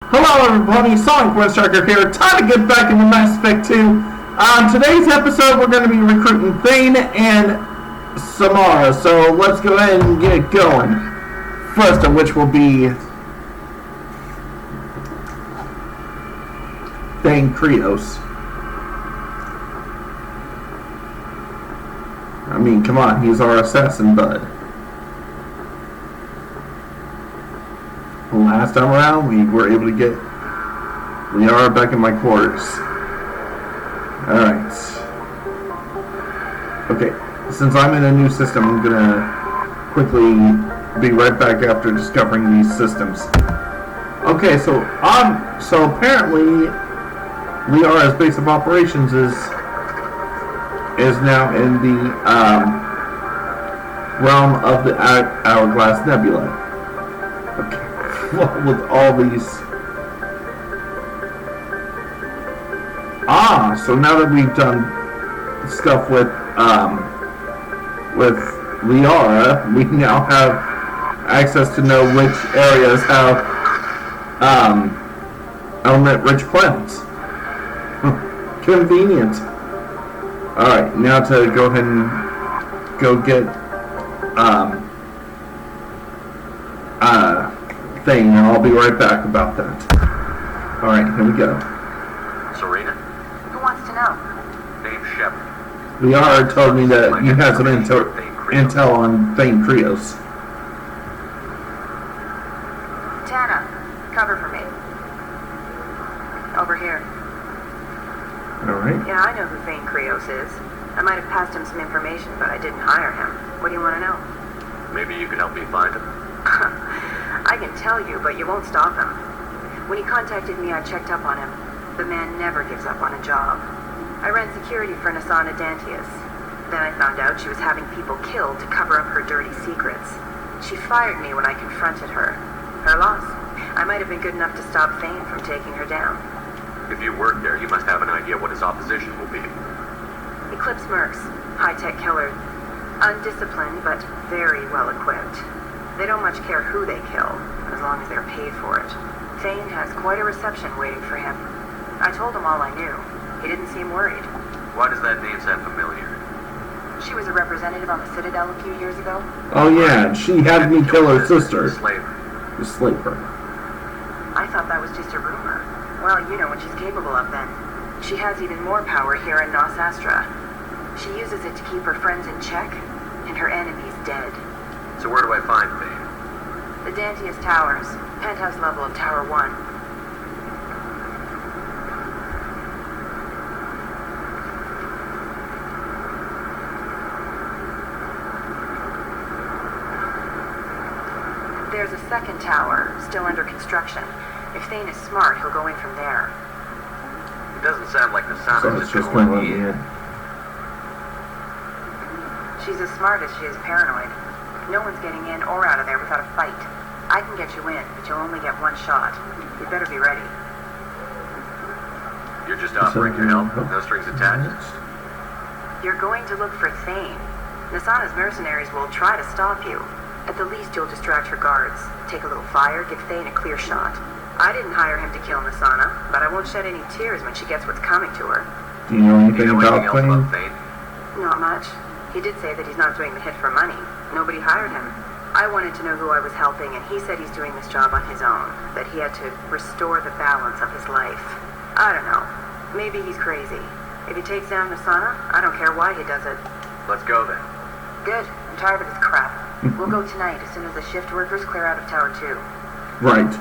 Hello everybody, Sonic Windstriker here. Time to get back into Mass Effect 2. On today's episode, we're going to be recruiting Thane and Samara. So let's go ahead and get going. First of which will be Thane Krios. I mean, come on, he's our assassin bud. Last time around, we were able to get Liara back in my quarters. Alright. Okay, since I'm in a new system, I'm gonna quickly be right back after discovering these systems. Okay, so apparently Liara's base of operations is now in the realm of the Hourglass Nebula. Okay. With all these. So now that we've done stuff with Liara, we now have access to know which areas have element-rich planets. Convenient. Alright, now to go ahead and go get thing, and I'll be right back about that. Alright, here we go. Serena? Who wants to know? Dave Shepard. Liara told me that you had some intel on Thane Krios. Tana, cover for me. Over here. Alright. Yeah, I know who Thane Krios is. I might have passed him some information, but I didn't hire him. What do you want to know? Maybe you can help me find him. I can tell you, but you won't stop him. When he contacted me, I checked up on him. The man never gives up on a job. I ran security for Nasana Dantius. Then I found out she was having people killed to cover up her dirty secrets. She fired me when I confronted her. Her loss. I might have been good enough to stop Thane from taking her down. If you work there, you must have an idea what his opposition will be. Eclipse mercs. High-tech killers. Undisciplined, but very well equipped. They don't much care who they kill, as long as they're paid for it. Thane has quite a reception waiting for him. I told him all I knew. He didn't seem worried. Why does that name sound familiar? She was a representative on the Citadel a few years ago. Oh yeah, she had me kill her sister. The slaver. I thought that was just a rumor. Well, you know what she's capable of then. She has even more power here in Nos Astra. She uses it to keep her friends in check, and her enemies dead. So where do I find Thane? The Dantius Towers, penthouse level of Tower 1. There's a second tower, still under construction. If Thane is smart, he'll go in from there. It doesn't sound like Nasana's So it's just going going to to in. She's as smart as she is paranoid. No one's getting in or out of there without a fight. I can get you in, but you'll only get one shot. You better be ready. You're just offering your help, no strings attached. You're going to look for Thane. Nasana's mercenaries will try to stop you. At the least, you'll distract her guards. Take a little fire, give Thane a clear shot. I didn't hire him to kill Nasana, but I won't shed any tears when she gets what's coming to her. Do you know anything about about Thane? Thane? Not much. He did say that he's not doing the hit for money. Nobody hired him. I wanted to know who I was helping, and he said he's doing this job on his own, that he had to restore the balance of his life. I don't know. Maybe he's crazy. If he takes down Nasana, I don't care why he does it. Let's go then. Good. I'm tired of this crap. We'll go tonight as soon as the shift workers clear out of Tower 2. Right.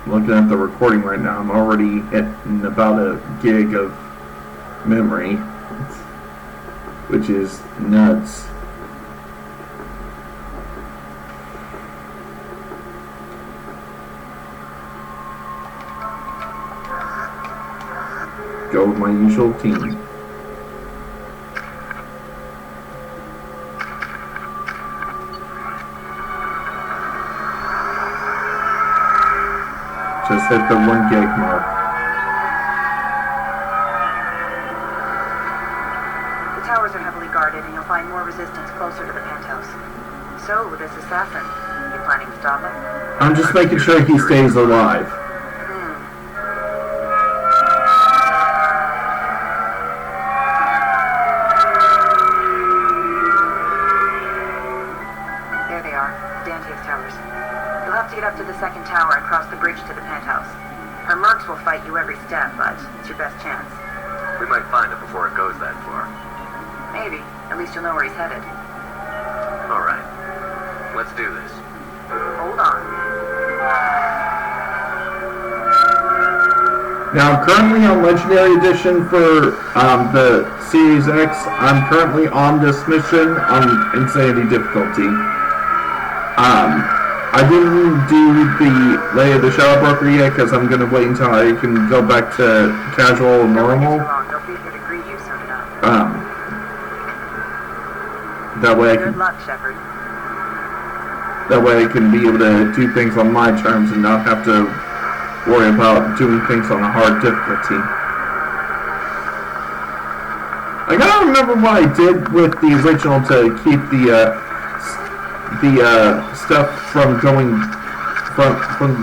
Looking at the recording right now, I'm already hitting about a gig of memory, which is nuts. Go with my usual team. Just hit the 1 gig mark. The towers are heavily guarded, and you'll find more resistance closer to the penthouse. So, this assassin, he planning to stop him? I'm just making sure he stays alive. There they are, Dantius Towers. You'll have to get up to the second tower and cross the bridge to the penthouse. Her mercs will fight you every step, but it's your best chance. We might find him before it goes that far. Maybe. At least you'll know where he's headed. All right. Let's do this. Hold on. Now, I'm currently on Legendary Edition for the Series X. I'm currently on this mission on Insanity difficulty. I didn't do the Lay of the Shadow Broker yet because I'm going to wait until I can go back to casual normal. They'll be here to greet you soon enough. That way I Good can, luck, Shepard. that way I can be able to do things on my terms and not have to worry about doing things on a hard difficulty. I gotta remember what I did with the original to keep the stuff from going from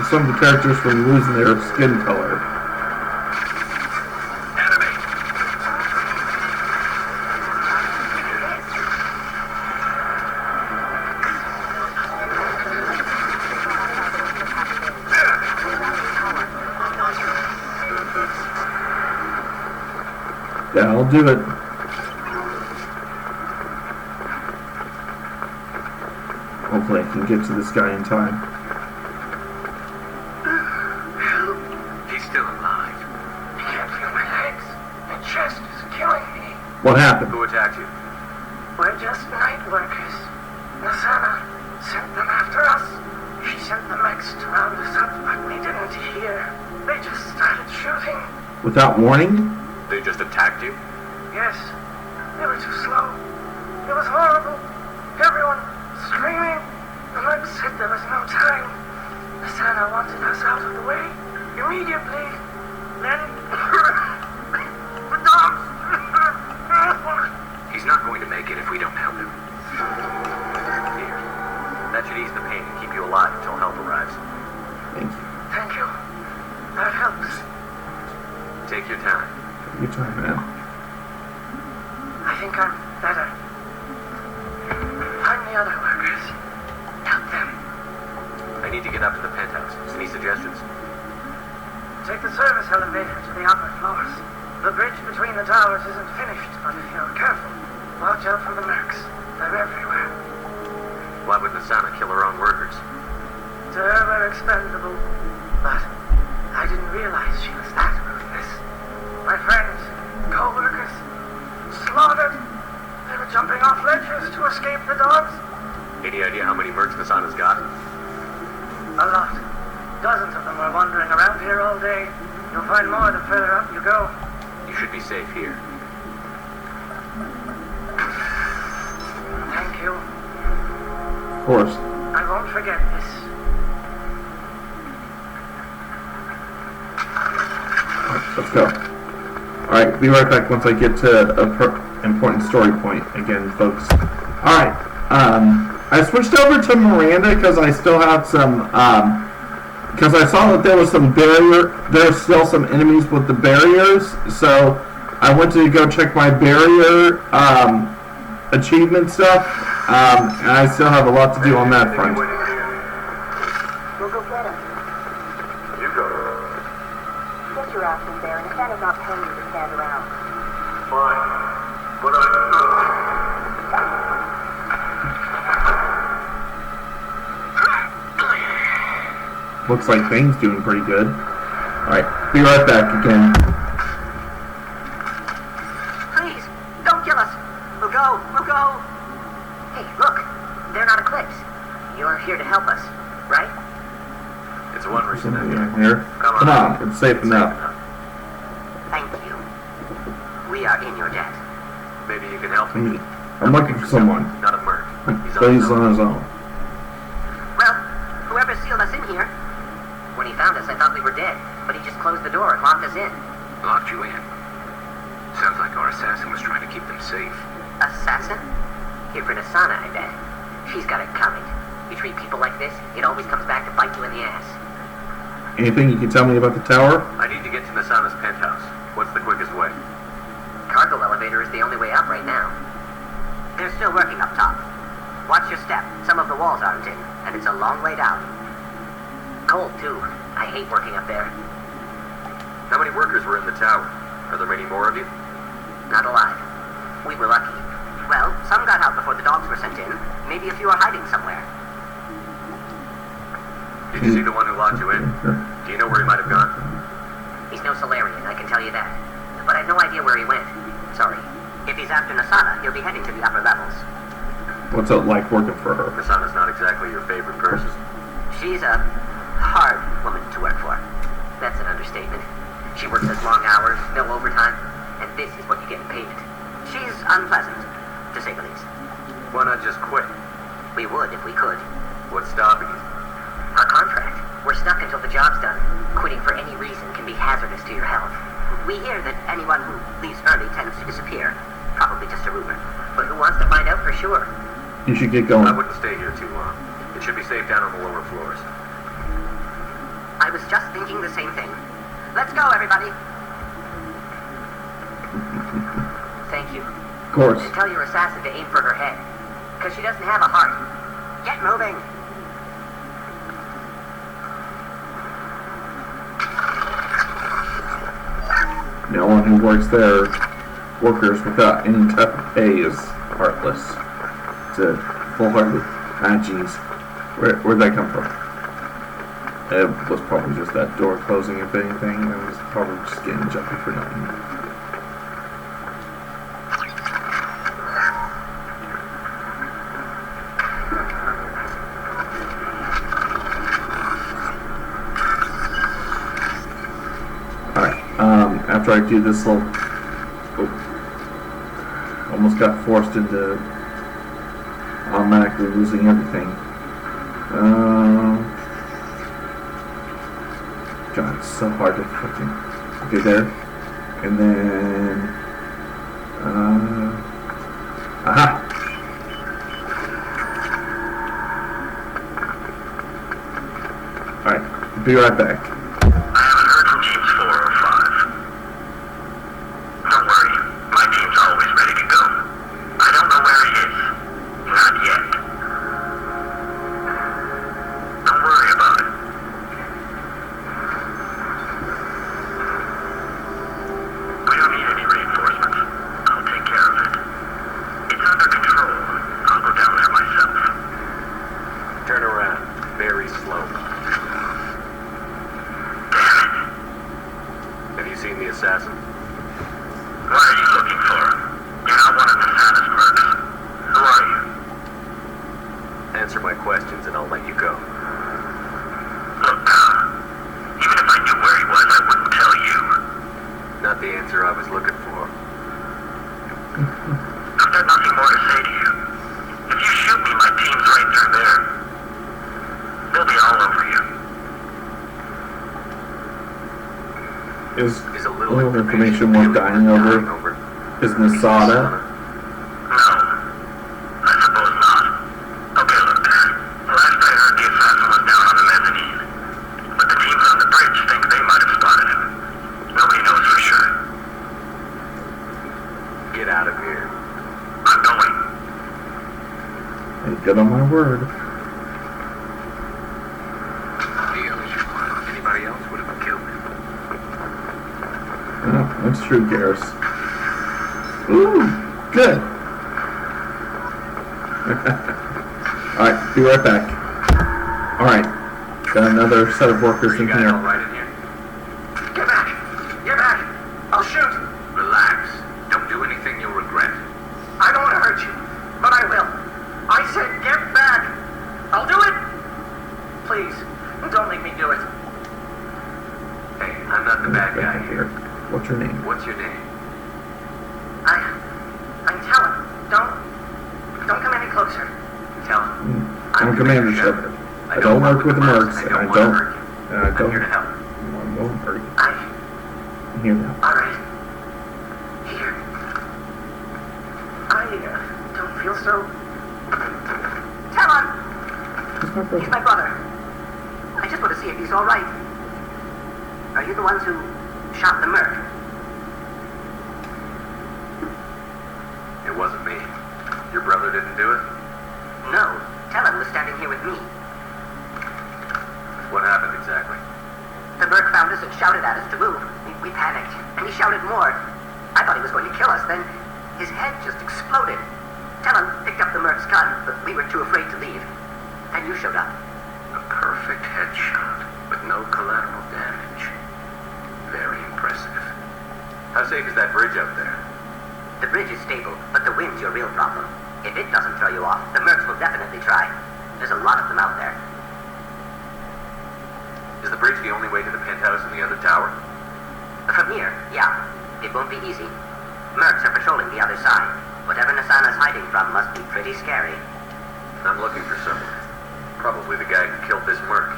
some of the characters from losing their skin color. Yeah, I'll do it. Hopefully I can get to this guy in time. Help! He's still alive. I can't feel my legs. My chest is killing me. What happened? Who attacked you? We're just night workers. Nasana sent them after us. She sent the mechs to round us up, but we didn't hear. They just started shooting. Without warning? They just attacked you? Yes, they were too slow. It was horrible. Everyone screaming. The mechs said there was no time. Nasana wanted us out of the way immediately. Then the dogs. He's not going to make it if we don't help him. Here. That should ease the pain and keep you alive until help arrives. Thank you. Thank you. That helps. Take your time. Take your time, man. I think I'm better. Find the other workers. Help them. I need to get up to the penthouse. Any suggestions? Take the service elevator to the upper floors. The bridge between the towers isn't finished, but if you're careful, watch out for the mercs. They're everywhere. Why would Nasana kill her own workers? To her, we're expendable. But I didn't realize she was that ruthless. My friends, co-workers, slaughtered. They were jumping off ledges to escape the dogs. Any idea how many mercs Nasana's got? A lot. Dozens of them are wandering around here all day. You'll find more the further up you go. You should be safe here. Thank you. Of course. I won't forget this. Let's go. Alright, be right back once I get to an important story point again, folks. Alright, I switched over to Miranda because I still have some, because I saw that there was some there's still some enemies with the barriers, so I went to go check my barrier, achievement stuff, and I still have a lot to do on that front. We'll go get him. You go. Get your ass in there, and Nasana's not paying you to stand around. Fine. But Looks like Bane's doing pretty good. Alright, be right back again. Please, don't kill us. We'll go. Hey, look. They're not Eclipse. You're here to help us, right? It's one reason I'm Something here. here. Come on, it's safe enough. Thank you. We are in your debt. Maybe you can help me. I'm looking for someone. Not a merc. But he's on his own. Well, whoever sealed us in here. When he found us, I thought we were dead, but he just closed the door and locked us in. Locked you in. Sounds like our assassin was trying to keep them safe. Assassin? Here for Nasana, I bet. She's got it coming. You treat people like this, it always comes back to bite you in the ass. Anything you can tell me about the tower? I need to get to Nasana's penthouse. What's the quickest way? Cargo elevator is the only way up right now. They're still working up top. Watch your step. Some of the walls aren't in, and it's a long way down. Cold, too. I hate working up there. How many workers were in the tower? Are there many more of you? Not alive. We were lucky. Well, some got out before the dogs were sent in. Maybe a few are hiding somewhere. Did you see the one who locked you in? Do you know where he might have gone? He's no Solarian, I can tell you that. But I've no idea where he went. Sorry. If he's after Nasana, he'll be heading to the upper levels. What's it like working for her? Nasana's not exactly your favorite person. She's a hard woman to work for. That's an understatement. She works as long hours, no overtime, and this is what you get in payment. She's unpleasant, to say the least. Why not just quit? We would if we could. What's stopping you? Our contract. We're stuck until the job's done. Quitting for any reason can be hazardous to your health. We hear that anyone who leaves early tends to disappear. Probably just a rumor. But who wants to find out for sure? You should get going. I wouldn't stay here too long. It should be safe down on the lower floors. I was just thinking the same thing. Let's go, everybody. Thank you. Of course. Tell your assassin to aim for her head. Because she doesn't have a heart. Get moving. No one who works there, workers without any type of pay, is heartless. It's a full-hearted. Ah, jeez. Where'd that come from? It was probably just that door closing, if anything. I was probably just getting jumpy for nothing. Alright, after I do this little... Oh, almost got forced into automatically losing everything. God, it's so hard to fucking... Okay, there. And then... Aha! Alright, be right back. I haven't heard from teams 4 or 5. Don't worry, my team's always ready to go. I don't know where he is. Not yet. Don't worry about it. We don't need any reinforcements. I'll take care of it. It's under control. I'll go down there myself. Turn around. Very slowly. Have you seen the assassin? What are you looking for? You're not one of the saddest mercs. Who are you? Answer my questions and I'll let you go. Look, even if I knew where he was, I wouldn't tell you. Not the answer I was looking for. I've got nothing more to say to you. If you shoot me, my team's right through there. They'll be all over you. Is Is a little information worth dying over? Is Nasana? No. I suppose not. Okay, look. Last I heard, the assassin was down on the mezzanine. But the teams on the bridge think they might have spotted him. Nobody knows for sure. Get out of here. I'm going. Hey, good on my word. Anybody else would have killed me. Oh, that's true, Garrus. Ooh, good. Alright, be right back. Alright, got another set of workers in You got it all here. right in here. Get back! Get back! I'll shoot! Relax. Don't do anything you'll regret. I don't want to hurt you, but I will. I said get back! I'll do it! Please, don't make me do it. Hey, I'm not the bad guy Back here. here. What's your name? What's your name? I'm telling. Don't come any closer. Tell him. I'm Commander Shepard. I don't work with the mercs, and I don't... I'm here to help. I won't hurt you. I... I'm here now. Alright. Here. I don't feel so... Talon! my brother? He's my brother. I just want to see if he's all right. Are you the ones who shot the merc? It wasn't me. Your brother didn't do it? No. Talon was standing here with me. What happened exactly? The merc found us and shouted at us to move. We panicked, and he shouted more. I thought he was going to kill us, then his head just exploded. Talon picked up the merc's gun, but we were too afraid to leave. And you showed up. A perfect headshot, with no collateral damage. Very impressive. How safe is that bridge up there? The bridge is stable, but the wind's your real problem. If it doesn't throw you off, the mercs will definitely try. There's a lot of them out there. Is the bridge the only way to the penthouse and the other tower? From here, yeah. It won't be easy. Mercs are patrolling the other side. Whatever Nasana's hiding from must be pretty scary. I'm looking for someone. Probably the guy who killed this merc.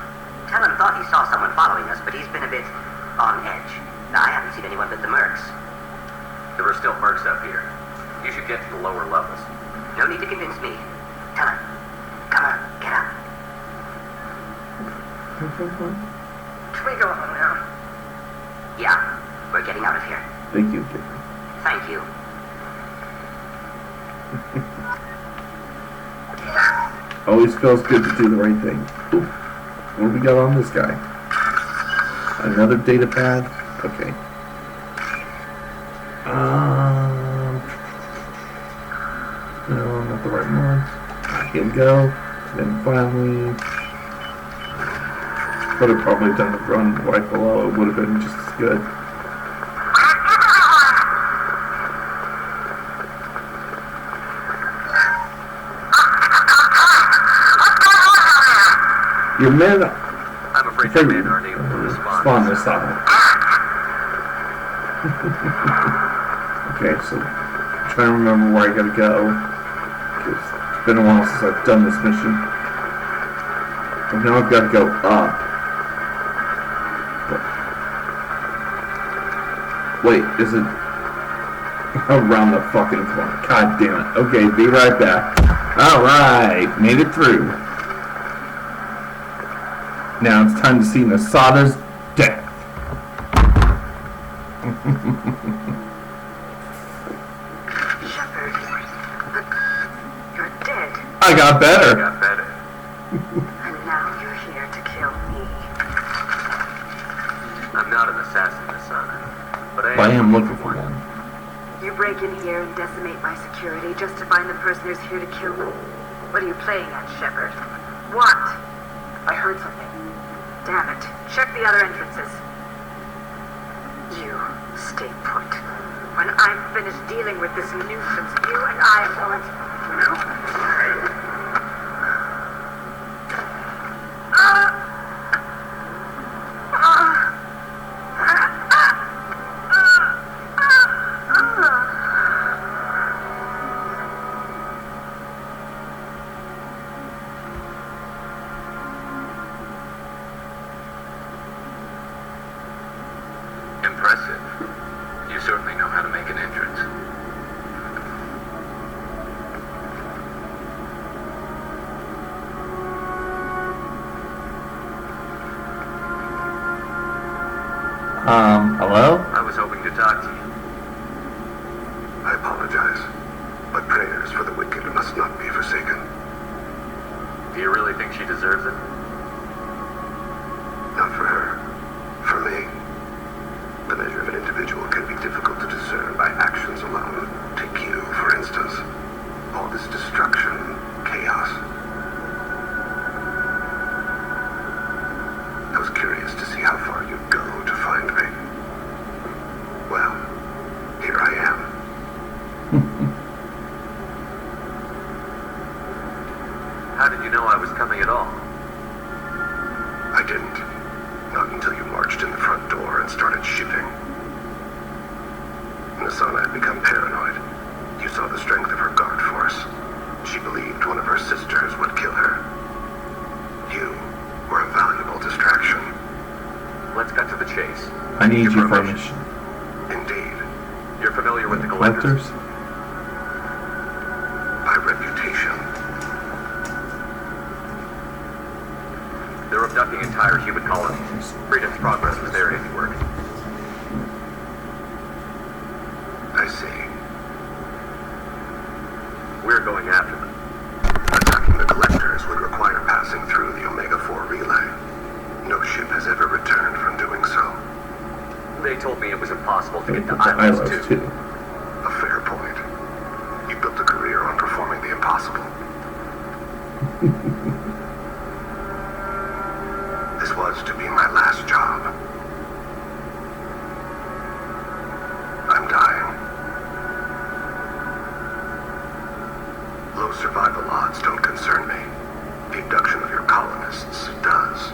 Talon thought he saw someone following us, but he's been a bit on edge. I haven't seen anyone but the mercs. There are still mercs up here. You should get to the lower levels. No need to convince me. Talon, come on, get up. Can we go home now? Yeah, we're getting out of here. Thank you. Thank you. Always feels good to do the right thing. Ooh, what do we got on this guy? Another data pad? Okay. No, not the right one. Here we go. Then finally... Could have probably done a run right below. It would have been just as good. Your men... I'm afraid your men aren't able to respond. Spawn this out. Okay, so... I'm trying to remember where I gotta go. It's been a while since I've done this mission. And now I've gotta go up. Wait, is it... Around the fucking corner. God damn it. Okay, be right back. Alright, made it through. Now it's time to see Nasada's death. Shepard, but you're dead, I got better. Got better. and now you're here to kill me. I'm not an assassin, Nasana. But I am looking for one. You break in here and decimate my security just to find the person who's here to kill me. What are you playing at, Shepard? What? I heard something. Damn it. Check the other entrances. You stay put. When I'm finished dealing with this nuisance, you and I are going to... Impressive. You certainly know how to make an entrance. Hello? I was hoping to talk to you. I apologize, but prayers for the wicked must not be forsaken. Do you really think she deserves it? Not for her. For me. The measure of an individual can be difficult to discern by actions alone. Take you, for instance. All this destruction, chaos. I was curious to see how far you'd go to find me. Well, here I am. How did you know I was coming at all? I didn't. Not until you marched in the front door and started shooting. Nasana had become paranoid. You saw the strength of her guard force. She believed one of her sisters would kill her. You were a valuable distraction. Let's cut to the chase. I need you for a mission. mission. Indeed. You're familiar with the collectors? By reputation. human colonies. Freedom's Progress was their handiwork. I see. We're going after them. Attacking the collectors would require passing through the Omega-4 relay. No ship has ever returned from doing so. They told me it was impossible to get to The Islands Islands, too. too. A fair point. You built a career on performing the impossible. This was to be my last job. I'm dying. Low survival odds don't concern me. The abduction of your colonists does.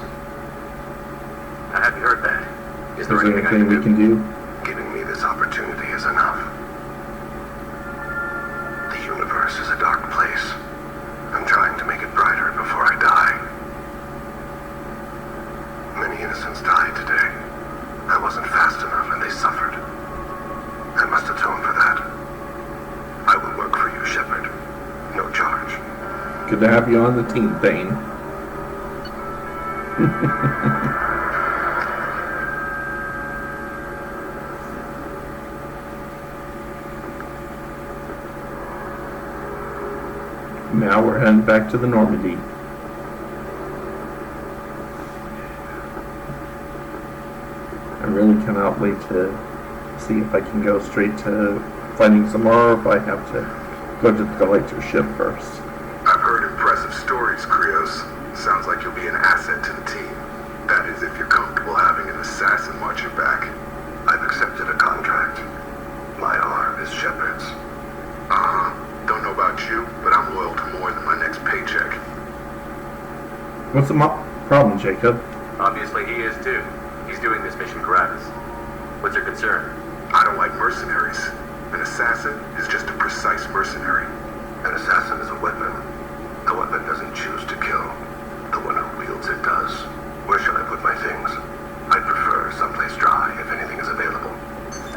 I hadn't heard that. Is Is there there anything I anything we can do? can do? Giving me this opportunity is enough. The universe is a dark place. I'm trying to make it brighter before I die. Many innocents died today. I wasn't fast enough and they suffered. I must atone for that. I will work for you, Shepard. No charge. Good to have you on the team, Thane. Now we're heading back to the Normandy. I really cannot wait to see if I can go straight to finding some more, or if I have to go to the collector ship first. I've heard impressive stories, Krios. Sounds like you'll be an asset to the team. That is, if you're comfortable having an assassin watch your back. I've accepted a contract. My arm is Shepard's. Don't know about you, but I'm loyal to more than my next paycheck. What's the problem, Jacob? Obviously he is too. He's doing this mission gratis. What's your concern? I don't like mercenaries. An assassin is just a precise mercenary. An assassin is a weapon. A weapon doesn't choose to kill. The one who wields it does. Where shall I put my things? I'd prefer someplace dry if anything is available.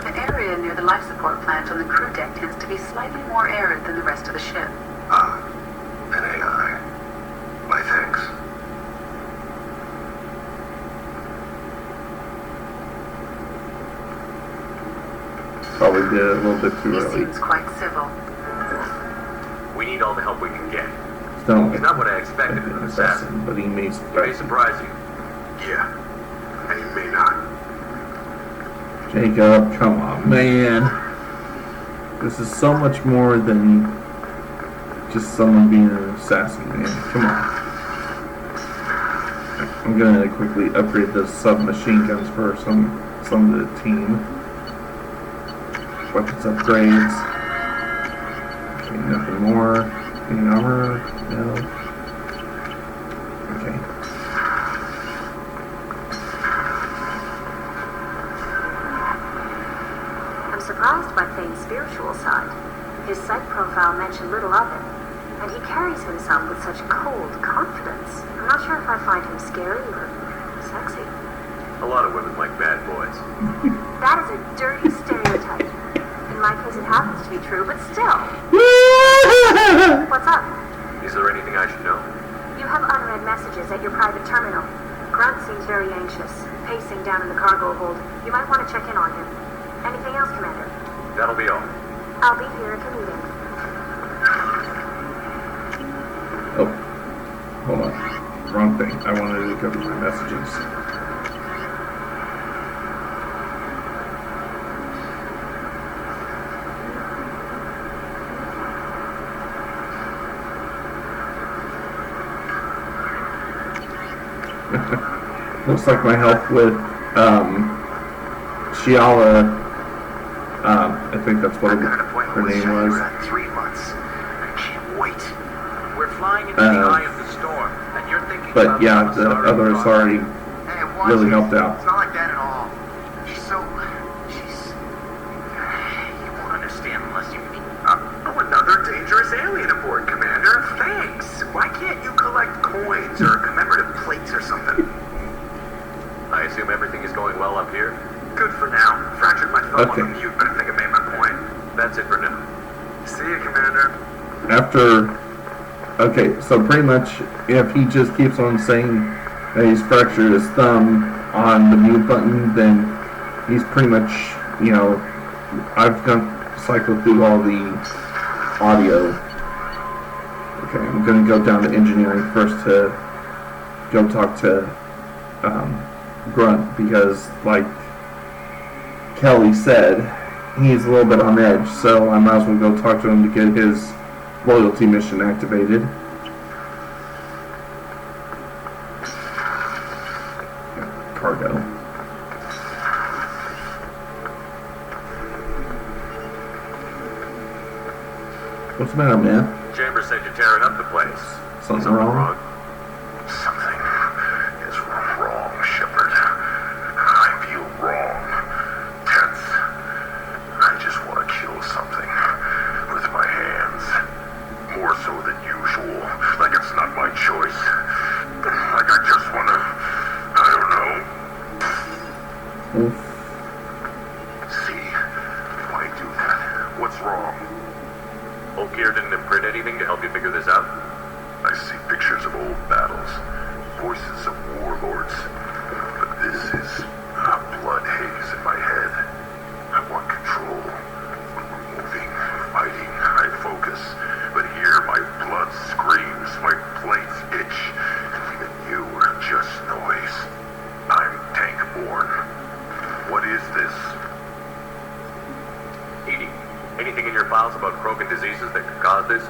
The area near the life support plant on the crew deck tends to be slightly more arid than the rest of the ship. Ah, an AI. My thanks. Probably did it a little bit too He early. seems quite civil. We need all the help we can get. It's not He's like not what I expected an from an assassin. but he may He may surprise surprise you. Yeah, and he may not. Jacob, come on, man. This is so much more than just someone being an assassin, man. Come on. I'm gonna quickly upgrade the submachine guns for some of the team. Weapons upgrades. Okay, nothing more. Any armor? No. Okay. I'm surprised by Thane's spiritual side. His psych profile mentioned little of it, and he carries himself with such cold confidence. I'm not sure if I find him scary or sexy. A lot of women like bad boys. That is a dirty stereotype. In my case, it happens to be true, but still. What's up? Is there anything I should know? You have unread messages at your private terminal. Grunt seems very anxious, pacing down in the cargo hold. You might want to check in on him. Anything else, Commander? That'll be all. I'll be here at the meeting. Oh, hold on. Wrong thing. I wanted to go to my messages. Looks like my help with Shiala. I think that's what her name was. 3 months. I can't wait. We're flying into the eye of the storm, and you're thinking But about yeah, the others already Hey, watch really it. helped out. It's not like that at all. She's... You won't understand unless you meet... another dangerous alien aboard, Commander. Thanks. Why can't you collect coins or commemorative plates or something? I assume everything is going well up here? Good for now. Fractured my thumb Okay. on the mute, but I think I made my point. That's it for now. See you, Commander. After, okay, so pretty much if he just keeps on saying that he's fractured his thumb on the mute button, then he's pretty much, you know, I've cycled through all the audio. Okay, I'm going to go down to engineering first to go talk to Grunt, because, like Kelly said, he's a little bit on edge, so I might as well go talk to him to get his loyalty mission activated. Cargo. What's the matter, man? Chambers said you're tearing up the place. Something wrong? Something is wrong, Shepard. I feel wrong. Tense. I just want to kill something with my hands. More so than usual. Like it's not my choice. Like I just want to... I don't know. Oof. See? Why do that? What's wrong? Old Gear didn't imprint anything to help you figure this out? I see pictures of old battles, voices of warlords, but this is a blood haze in my head. I want control. When we're moving, fighting, I focus, but here my blood screams, my plates itch, and even you are just noise. I'm tank-born. What is this? Edie, anything in your files about Krogan diseases that could cause this?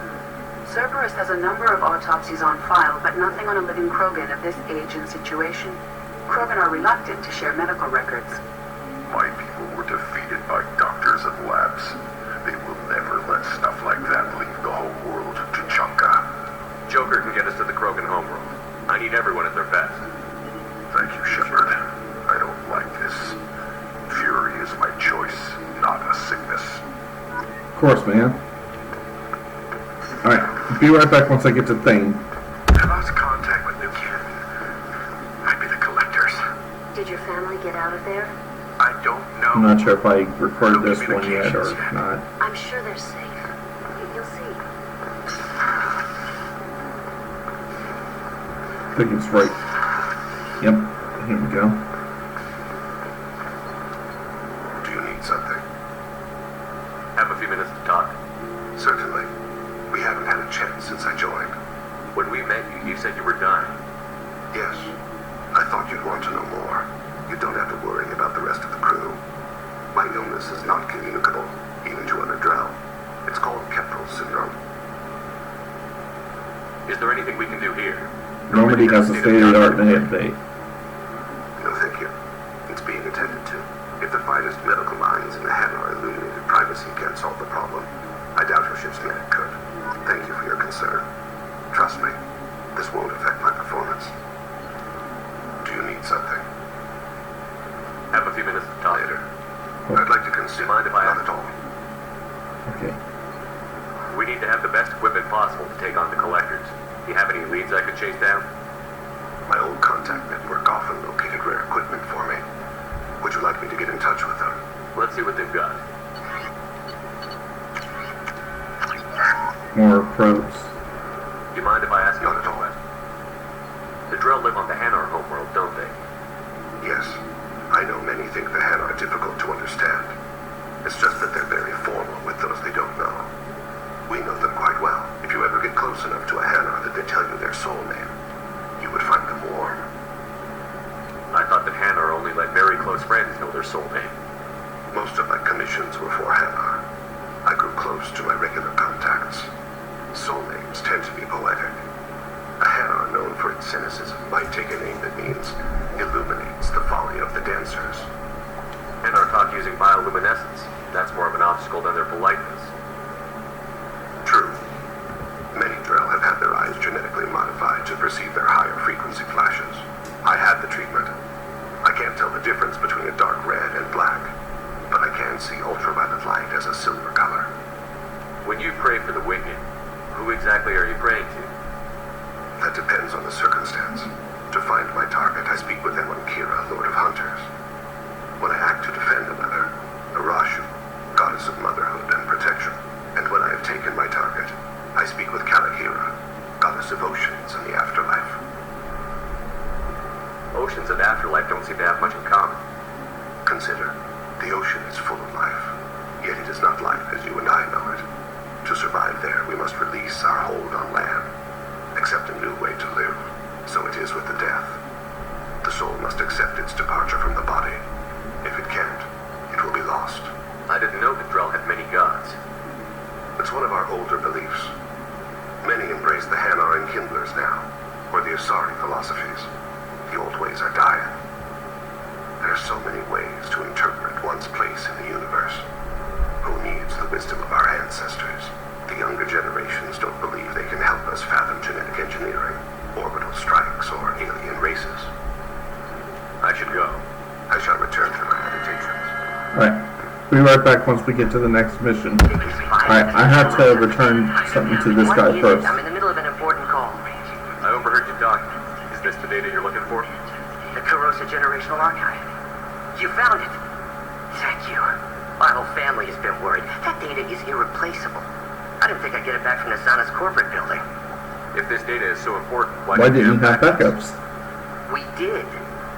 Cerberus has a number of autopsies on file, but nothing on a living Krogan of this age and situation. Krogan are reluctant to share medical records. My people were defeated by doctors and labs. They will never let stuff like that leave the whole world to Chunka. Joker can get us to the Krogan homeworld. I need everyone at their best. Thank you, Shepard. I don't like this. Fury is my choice, not a sickness. Of course, man. Alright, be right back once I get to Thane. I lost contact with Nuclear. Might be the collectors. Did your family get out of there? I don't know. I'm not sure if I recorded this one yet or not. I'm sure they're safe. You'll see. I think it's right. Yep, here we go. Do you need something? Have a few minutes to talk. Certainly. We haven't had a chance since I joined. When we met you, you said you were dying. Yes. I thought you'd want to know more. You don't have to worry about the rest of the crew. My illness is not communicable, even to an Adrel. It's called Kestrel syndrome. Is there anything we can do here? Normandy has a state-of-the-art med bay. No, thank you. It's being attended to. If the finest medical minds in the Hanar illuminated privacy can't solve the problem, I doubt your ship's medic could. Thank you for your concern. Trust me, this won't affect my performance. Do you need something? Have a few minutes to talk. Later. I'd like to consider. Mind if I Not ask? at all. Okay. We need to have the best equipment possible to take on the collectors. Do you have any leads I could chase down? My old contact network often located rare equipment for me. Would you like me to get in touch with them? Let's see what they've got. More probes. Do you mind if I ask you Not a at all. question? The Drill live on the Hanar homeworld, don't they? Yes. I know many think the Hen are difficult to understand. It's just that they're very formal with those they don't know. We know them quite well. If you ever get close enough to a Hanar that they tell you their soul name, you would find them warm. I thought that Hanar only let very close friends know their soul name. Most of my commissions were for Hanar. I grew close to my regular contacts. Soul names tend to be poetic. A Hanar known for its cynicism might take a name that means illuminates the folly of the dancers. Hanar talk using bioluminescence. That's more of an obstacle than their politeness. True. Many Drell have had their eyes genetically modified to perceive their higher frequency flashes. I had the treatment. I can't tell the difference between a dark red and black, but I can see ultraviolet light as a silver color. When you pray for the wicked, who exactly are you praying to? That depends on the circumstance. To find my target, I speak with Emon Kira, Lord of Hunters. When I act to defend another, Arashu, goddess of motherhood and protection. And when I have taken my target, I speak with Kalahira, goddess of oceans and the afterlife. life don't seem to have much in common. Consider, the ocean is full of life, yet it is not life as you and I know it. To survive there, we must release our hold on land, accept a new way to live. So it is with the death. The soul must accept its departure from the body. If it can't, it will be lost. I didn't know that Drell had many gods. It's one of our older beliefs. Many embrace the Hanar and Kindlers now, or the Asari philosophies. The old ways are dying. There are so many ways to interpret one's place in the universe. Who needs the wisdom of our ancestors? The younger generations don't believe they can help us fathom genetic engineering, orbital strikes, or alien races. I should go. I shall return to my meditations. Alright. Be right back once we get to the next mission. Alright, I have to return something to this guy first. I'm in the middle of an important call. I overheard you talking. Is this the data you're looking for? The Kurosa Generational Archive. You found it. Thank you. My whole family has been worried. That data is irreplaceable. I didn't think I'd get it back from Nasana's corporate building. If this data is so important, Why didn't you have backups? We did.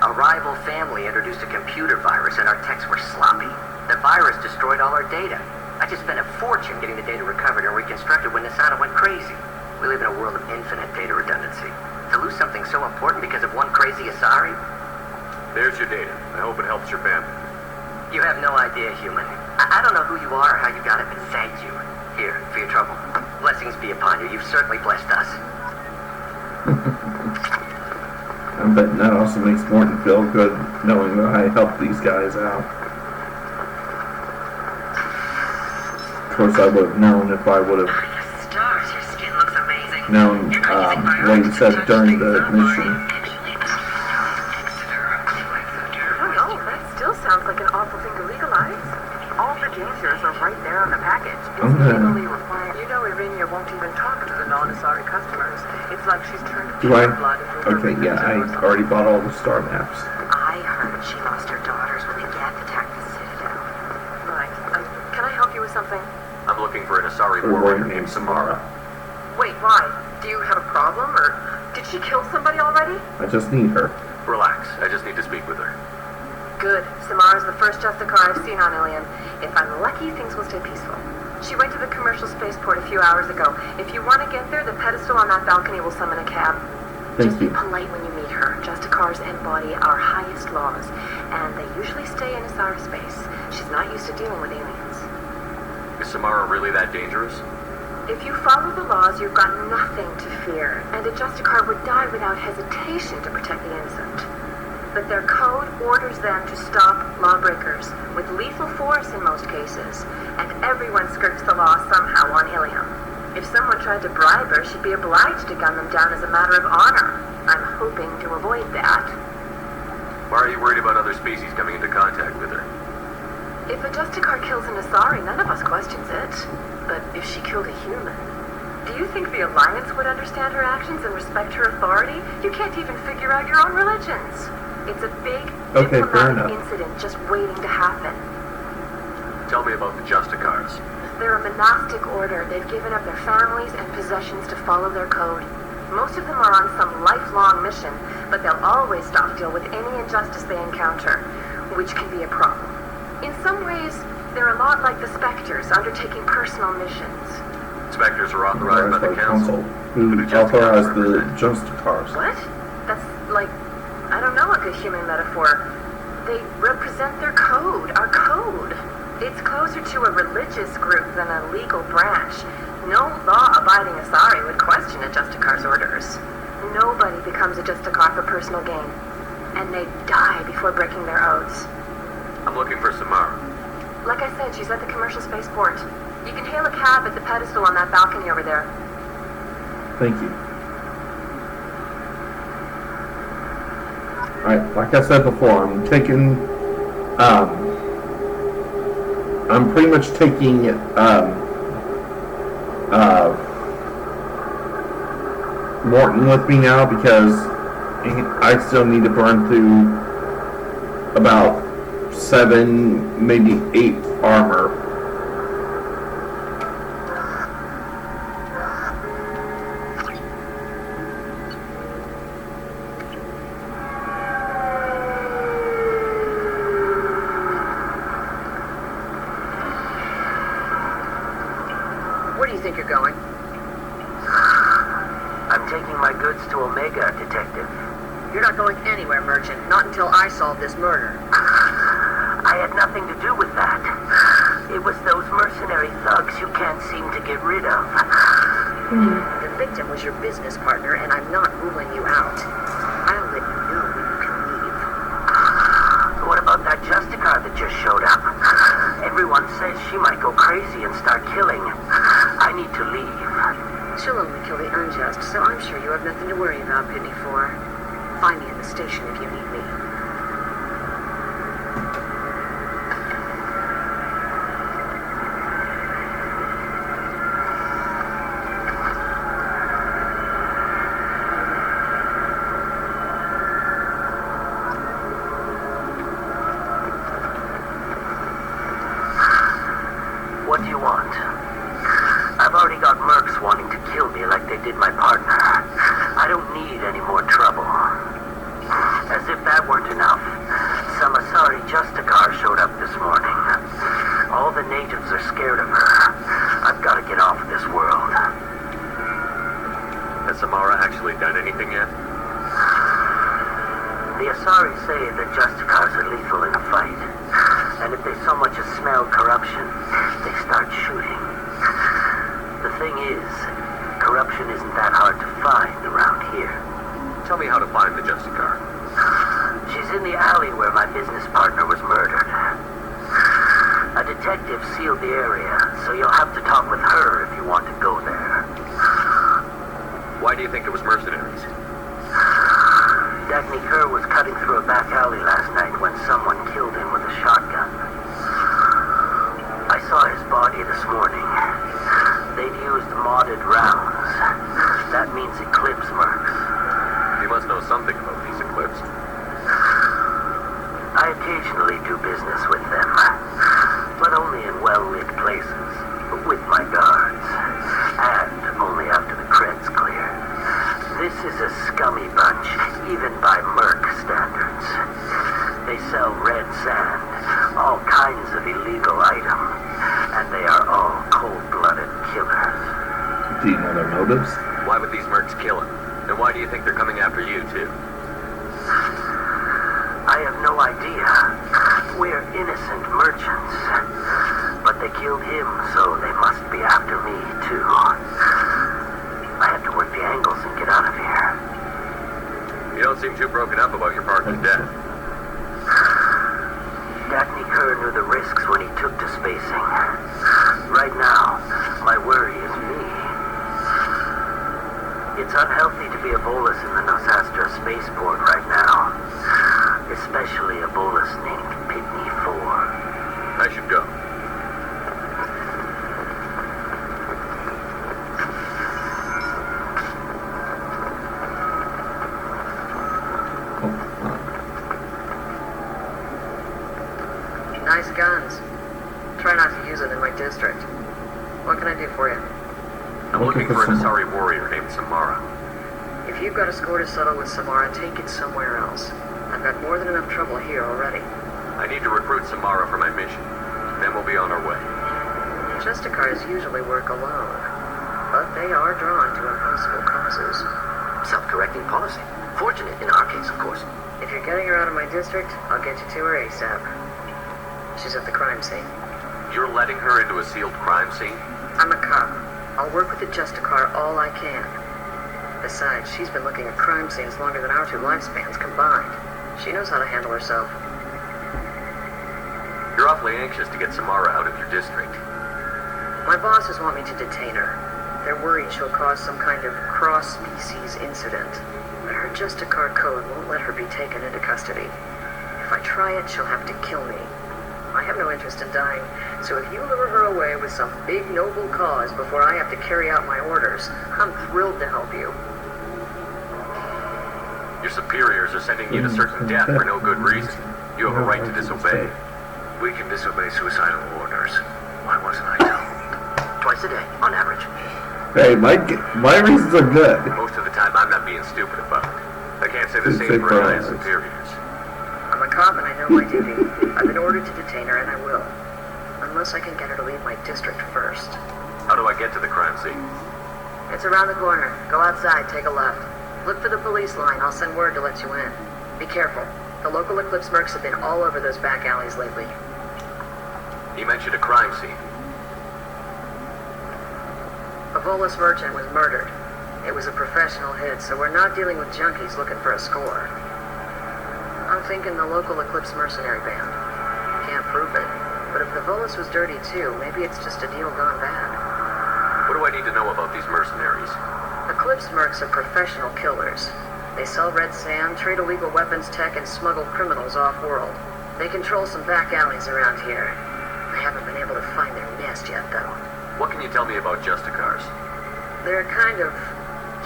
A rival family introduced a computer virus and our techs were sloppy. The virus destroyed all our data. I just spent a fortune getting the data recovered and reconstructed when Nasana went crazy. We live in a world of infinite data redundancy. To lose something so important because of one crazy Asari? There's your data. I hope it helps your family. You have no idea, human. I don't know who you are or how you got it, but thank you. Here, for your trouble. Blessings be upon you. You've certainly blessed us. I bet that also makes Morton feel good knowing that I helped these guys out. Of course, I would have known if I would have Stars, your skin looks amazing. known what he said during the mission. I don't know, that still sounds like an awful thing to legalize. All the dangers are right there on the package. It's legally required. You know Irinia won't even talk to the non-Asari customers. It's like she's turned Do I? pure blood into a Okay, yeah, I already bought all the star maps. I heard she lost her daughters when the Geth attacked the Citadel. Right. Can I help you with something? I'm looking for an Asari Or warrior named Samara. Wait, why? Do you have a problem, or did she kill somebody already? I just need her. Relax. I just need to speak with her. Good. Samara's the first Justicar I've seen on Ilium. If I'm lucky, things will stay peaceful. She went to the commercial spaceport a few hours ago. If you want to get there, the pedestal on that balcony will summon a cab. Thank Just you. be polite when you meet her. Justicars embody our highest laws, and they usually stay in Asara space. She's not used to dealing with aliens. Is Samara really that dangerous? If you follow the laws, you've got nothing to fear, and a Justicar would die without hesitation to protect the innocent. But their code orders them to stop lawbreakers, with lethal force in most cases, and everyone skirts the law somehow on Ilium. If someone tried to bribe her, she'd be obliged to gun them down as a matter of honor. I'm hoping to avoid that. Why are you worried about other species coming into contact with her? If a Justicar kills an Asari, none of us questions it. But if she killed a human, do you think the Alliance would understand her actions and respect her authority? You can't even figure out your own religions. It's a big diplomatic incident just waiting to happen. Tell me about the Justicars. They're a monastic order. They've given up their families and possessions to follow their code. Most of them are on some lifelong mission, but they'll always stop to deal with any injustice they encounter, which can be a problem. In some ways, they're a lot like the Spectres, undertaking personal missions. Spectres are authorized by the Council. Who authorized the Justicars? What? That's like, I don't know, a good human metaphor. They represent their code, our code. It's closer to a religious group than a legal branch. No law-abiding Asari would question a Justicar's orders. Nobody becomes a Justicar for personal gain. And they die before breaking their oaths. I'm looking for Samara. Like I said, she's at the commercial spaceport. You can hail a cab at the pedestal on that balcony over there. Thank you. Alright, like I said before, I'm pretty much taking, Morton with me now because I still need to burn through about 7, maybe 8 armor. think you're going? I'm taking my goods to Omega, Detective. You're not going anywhere, Merchant. Not until I solve this murder. I had nothing to do with that. It was those mercenary thugs you can't seem to get rid of. The victim was your business partner, and I'm not ruling you out. I'll let you know when you can leave. What about that Justicar that just showed up? Everyone says she might go crazy and start killing. I need to leave. She'll only kill the unjust, so I'm sure you have nothing to worry about, Pitney 4. Find me at the station if you need me. What do you want? I've already got mercs wanting to kill me like they did my partner. I don't need any more trouble. As if that weren't enough, some Asari Justicar showed up this morning. All the natives are scared of her. I've got to get off of this world. Has Samara actually done anything yet? The Asari say that Justicars are lethal in a fight. And if they so much as smell corruption, they start shooting. The thing is, corruption isn't that hard to find around here. Tell me how to find the Justicar. She's in the alley where my business partner was murdered. A detective sealed the area, so you'll have to talk with her if you want to go there. Why do you think it was mercenaries? Dagny Kerr was cutting through a back alley last night when someone killed him with a shotgun. I saw his body this morning. They'd used modded rounds. That means Eclipse mercs. You must know something about these Eclipse. I occasionally do business with them, but only in well-lit places, with my guards, and only after the cred's clear. This is a scummy bunch, even by merc standards. They sell red sand, all kinds of illegal items, and they are all cold-blooded killers. Do you know their motives? Why would these mercs kill him? And why do you think they're coming after you, too? I have no idea. We're innocent merchants. But they killed him, so they must be after me, too. I have to work the angles and get out of here. You don't seem too broken up about your partner's death. Dagny Kerr knew the risks when he took to spacing. Right now, my worry is me. It's unhealthy to be a bolus in the Nosastra spaceport right now. Especially a bolus named Pitney 4. I should go. Nice guns. Try not to use it in my district. What can I do for you? I'm looking for an Asari warrior named Samara. If you've got a score to settle with Samara, take it somewhere else. I've got more than enough trouble here already. I need to recruit Samara for my mission. Then we'll be on our way. Justicars usually work alone, but they are drawn to impossible causes. Self-correcting policy. Fortunate in our case, of course. If you're getting her out of my district, I'll get you to her ASAP. She's at the crime scene. You're letting her into a sealed crime scene? I'm a cop. I'll work with the Justicar all I can. Besides, she's been looking at crime scenes longer than our two lifespans combined. She knows how to handle herself. You're awfully anxious to get Samara out of your district. My bosses want me to detain her. They're worried she'll cause some kind of cross-species incident. But her Justicar code won't let her be taken into custody. If I try it, she'll have to kill me. I have no interest in dying, so if you lure her away with some big noble cause before I have to carry out my orders, I'm thrilled to help you. Your superiors are sending you to certain death for no good reason. You have a right to disobey. We can disobey suicidal orders. Why wasn't I told? Twice a day, on average. Hey, my reasons are good. Most of the time, I'm not being stupid about it. I can't say the Just same say for my priorities. superiors. I'm a cop and I know my duty. I've been ordered to detain her and I will. Unless I can get her to leave my district first. How do I get to the crime scene? It's around the corner. Go outside, take a left. Look for the police line. I'll send word to let you in. Be careful. The local Eclipse mercs have been all over those back alleys lately. You mentioned a crime scene. A Volus merchant was murdered. It was a professional hit, so we're not dealing with junkies looking for a score. I'm thinking the local Eclipse mercenary band. Can't prove it, but if the Volus was dirty too, maybe it's just a deal gone bad. What do I need to know about these mercenaries? Eclipse mercs are professional killers. They sell red sand, trade illegal weapons tech, and smuggle criminals off-world. They control some back alleys around here. I haven't been able to find their nest yet, though. What can you tell me about Justicars? They're kind of,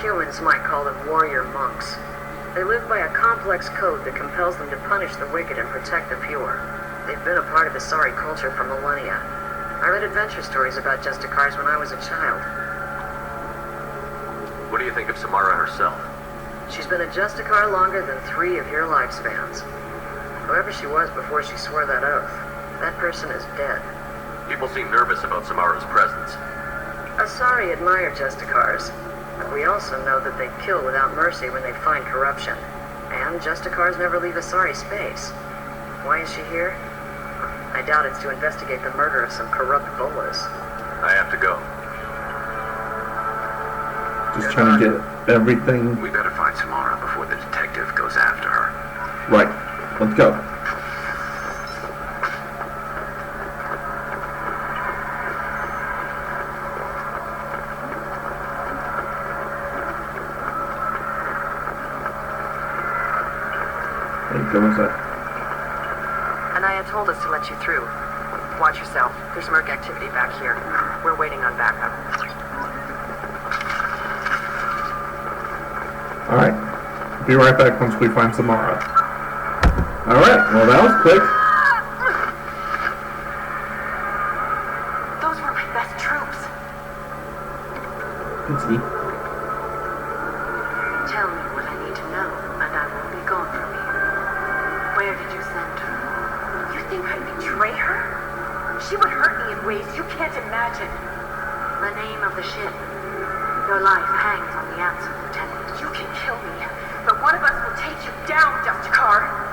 humans might call them warrior monks. They live by a complex code that compels them to punish the wicked and protect the pure. They've been a part of Asari culture for millennia. I read adventure stories about Justicars when I was a child. What do you think of Samara herself? She's been a Justicar longer than 3 of your lifespans. Whoever she was before she swore that oath, that person is dead. People seem nervous about Samara's presence. Asari admire Justicars, but we also know that they kill without mercy when they find corruption. And Justicars never leave Asari space. Why is she here? I doubt it's to investigate the murder of some corrupt Bolas. I have to go. Just trying to get everything We better find Samara before the detective goes after her. right. Let's go. Hey, go inside. Anaya told us to let you through. Watch yourself. There's merc activity back here. We're waiting on backup. Alright. Be right back once we find Samara. Alright, well that was quick. Those were my best troops. Let's see. Tell me what I need to know, and I won't be gone from here. Where did you send her? You think I'd betray her? She would hurt me in ways you can't imagine. The name of the ship. Your life hangs on the answer, Lieutenant. You can kill me, but one of us will take you down, Justicar.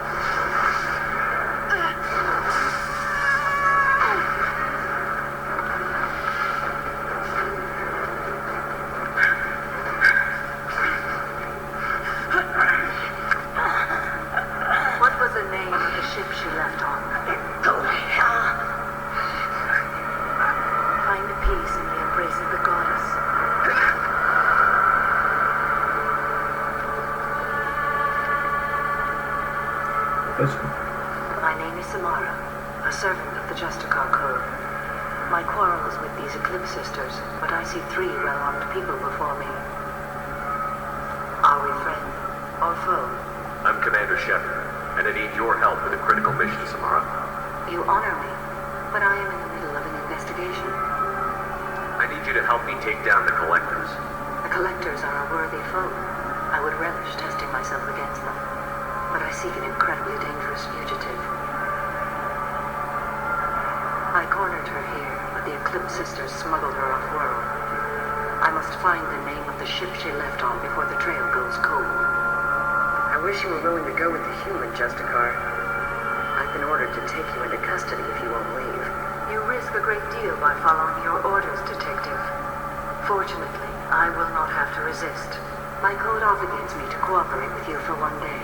What was the name of the ship she left on? Go to hell. Find a peace in the embrace of the goddess. My name is Samara, a servant of the Justicar Code. My quarrel is with these Eclipse sisters, but I see 3 well-armed people before me. Are we friend or foe? I'm Commander Shepard, and I need your help with a critical mission, Samara. You honor me, but I am in the middle of an investigation. I need you to help me take down the Collectors. The Collectors are a worthy foe. I would relish testing myself against them, but I seek an incredibly dangerous fugitive. I cornered her here, but the Eclipse sisters smuggled her off-world. I must find the name of the ship she left on before the trail goes cold. I wish you were willing to go with the human, Justicar. I've been ordered to take you into custody if you won't leave. You risk a great deal by following your orders, Detective. Fortunately, I will not have to resist. My code obligates me to cooperate with you for 1 day.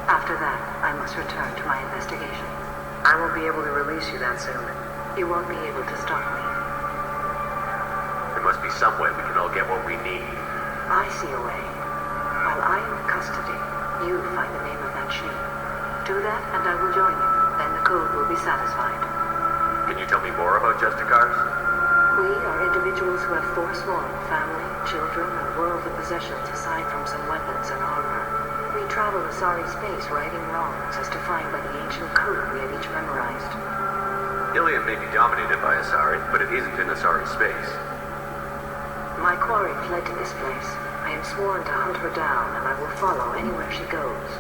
After that, I must return to my investigation. I won't be able to release you that soon. You won't be able to stop me. There must be some way we can all get what we need. I see a way. While I am in custody, you find the name of that ship. Do that, and I will join you. Then the code will be satisfied. Can you tell me more about Justicars? We are individuals who have forsworn family, children, and worldly possessions aside from some weapons and armor. We travel Asari space righting wrongs as defined by the ancient code we have each memorized. Ilium may be dominated by Asari, but it isn't in Asari space. My quarry fled to this place. I am sworn to hunt her down, and I will follow anywhere she goes.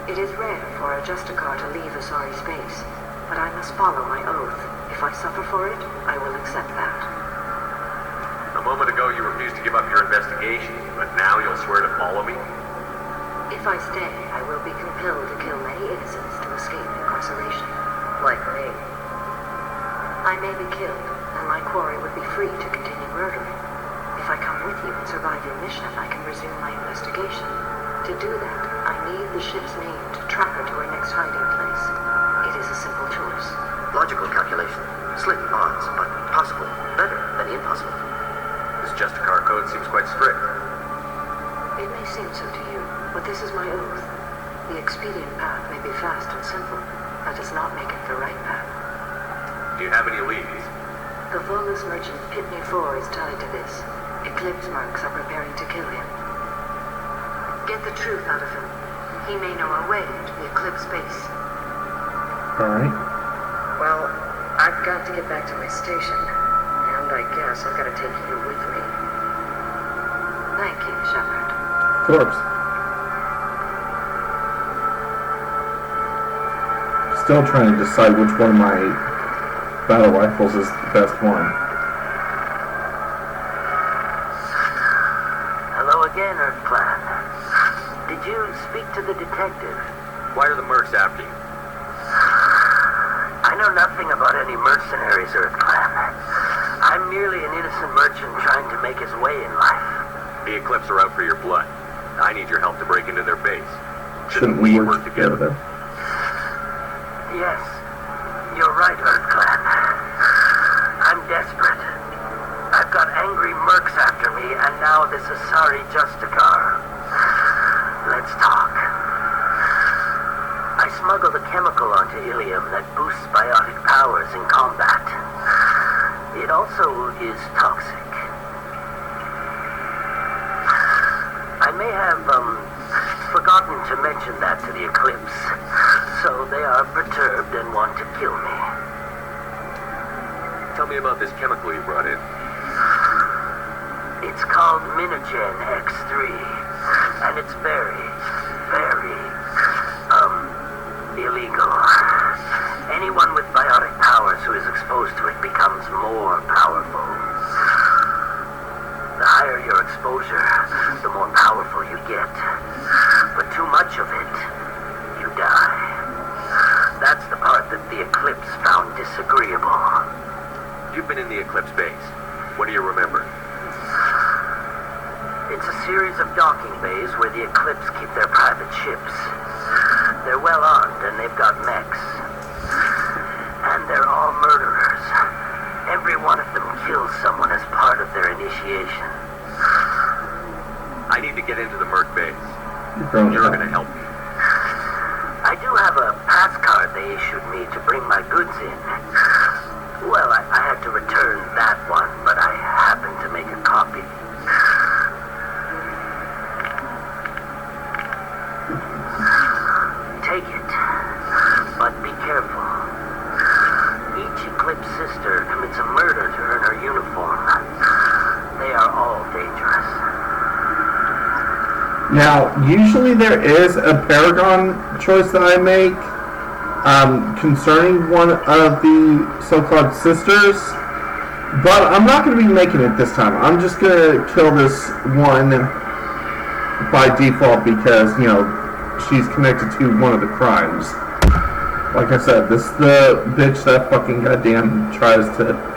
It is rare for a Justicar to leave Asari space, but I must follow my oath. If I suffer for it, I will accept that. A moment ago you refused to give up your investigation, but now you'll swear to follow me? If I stay, I will be compelled to kill many innocents to escape incarceration. Like me. I may be killed, and my quarry would be free to continue murdering. If I come with you and survive your mission, I can resume my investigation. To do that, I need the ship's name to track her to her next hiding place. It is a simple choice. Logical calculation. Slim odds, but possible. Better than impossible. This Justicar code seems quite strict. It may seem so to you, but this is my oath. The expedient path may be fast and simple. That does not make it the right path. Do you have any leads? The Volus merchant Pitney 4 is tied to this. Eclipse marks are preparing to kill him. Get the truth out of him. He may know our way into the Eclipse base. Alright. Well, I've got to get back to my station. And I guess I've got to take you with me. Thank you, Shepard. Of course. Still trying to decide which one of my battle rifles is the best one. Hello again, Earth Clan. Did you speak to the detective? Why are the mercs after you? I know nothing about any mercenaries, Earth Clan. I'm merely an innocent merchant trying to make his way in life. The Eclipse are out for your blood. I need your help to break into their base. Shouldn't we work together? Yes, you're right, Earth Clan. I'm desperate. I've got angry mercs after me, and now this Asari Justicar. Let's talk. I smuggled a chemical onto Ilium that boosts biotic powers in combat. It also is toxic. I may have, forgotten to mention that to the Eclipse, so they are perturbed and want to kill me. Tell me about this chemical you brought in. It's called Minogen X3, and it's very, very, illegal. Anyone with biotic powers who is exposed to it becomes more powerful. The higher your exposure, the more powerful you get. But too much of it, you die. That's the part that the Eclipse found disagreeable. You've been in the Eclipse base. What do you remember? It's a series of docking bays where the Eclipse keep their private ships. They're well armed and they've got mechs. And they're all murderers. Every one of them kills someone as part of their initiation. I need to get into the merc base. You're going to help me. I do have a pass card they issued me to bring my goods in. Well, I had to return that one, but I happened to make a copy. Take it, but be careful. Each Eclipse sister commits a murder to earn her uniform. They are all dangerous. Now, usually there is a Paragon choice that I make concerning one of the so-called sisters, but I'm not going to be making it this time. I'm just going to kill this one by default because, you know, she's connected to one of the crimes. Like I said, this is the bitch that fucking goddamn tries to...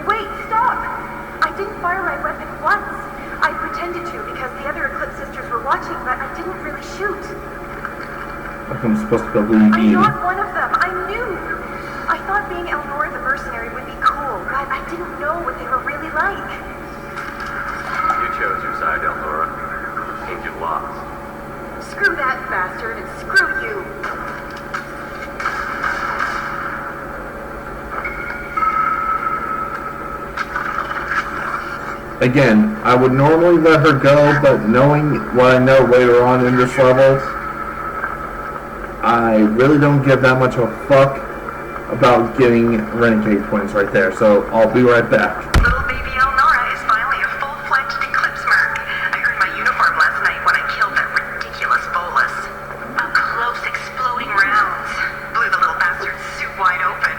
Wait, stop! I didn't fire my weapon once. I pretended to because the other Eclipse sisters were watching, but I didn't really shoot. Like I'm supposed to go leave I'm you. not one of them. I knew. I thought being Elnora the mercenary would be cool, but I didn't know what they were really like. You chose your side, Elnora. And you lost. Screw that bastard and screw you. Again, I would normally let her go, but knowing what I know later on in this level, I really don't give that much of a fuck about getting renegade points right there. So I'll be right back. Little baby Elnora is finally a full-fledged Eclipse merc. I earned my uniform last night when I killed that ridiculous bolus. Up close, exploding rounds. Blew the little bastard's suit wide open.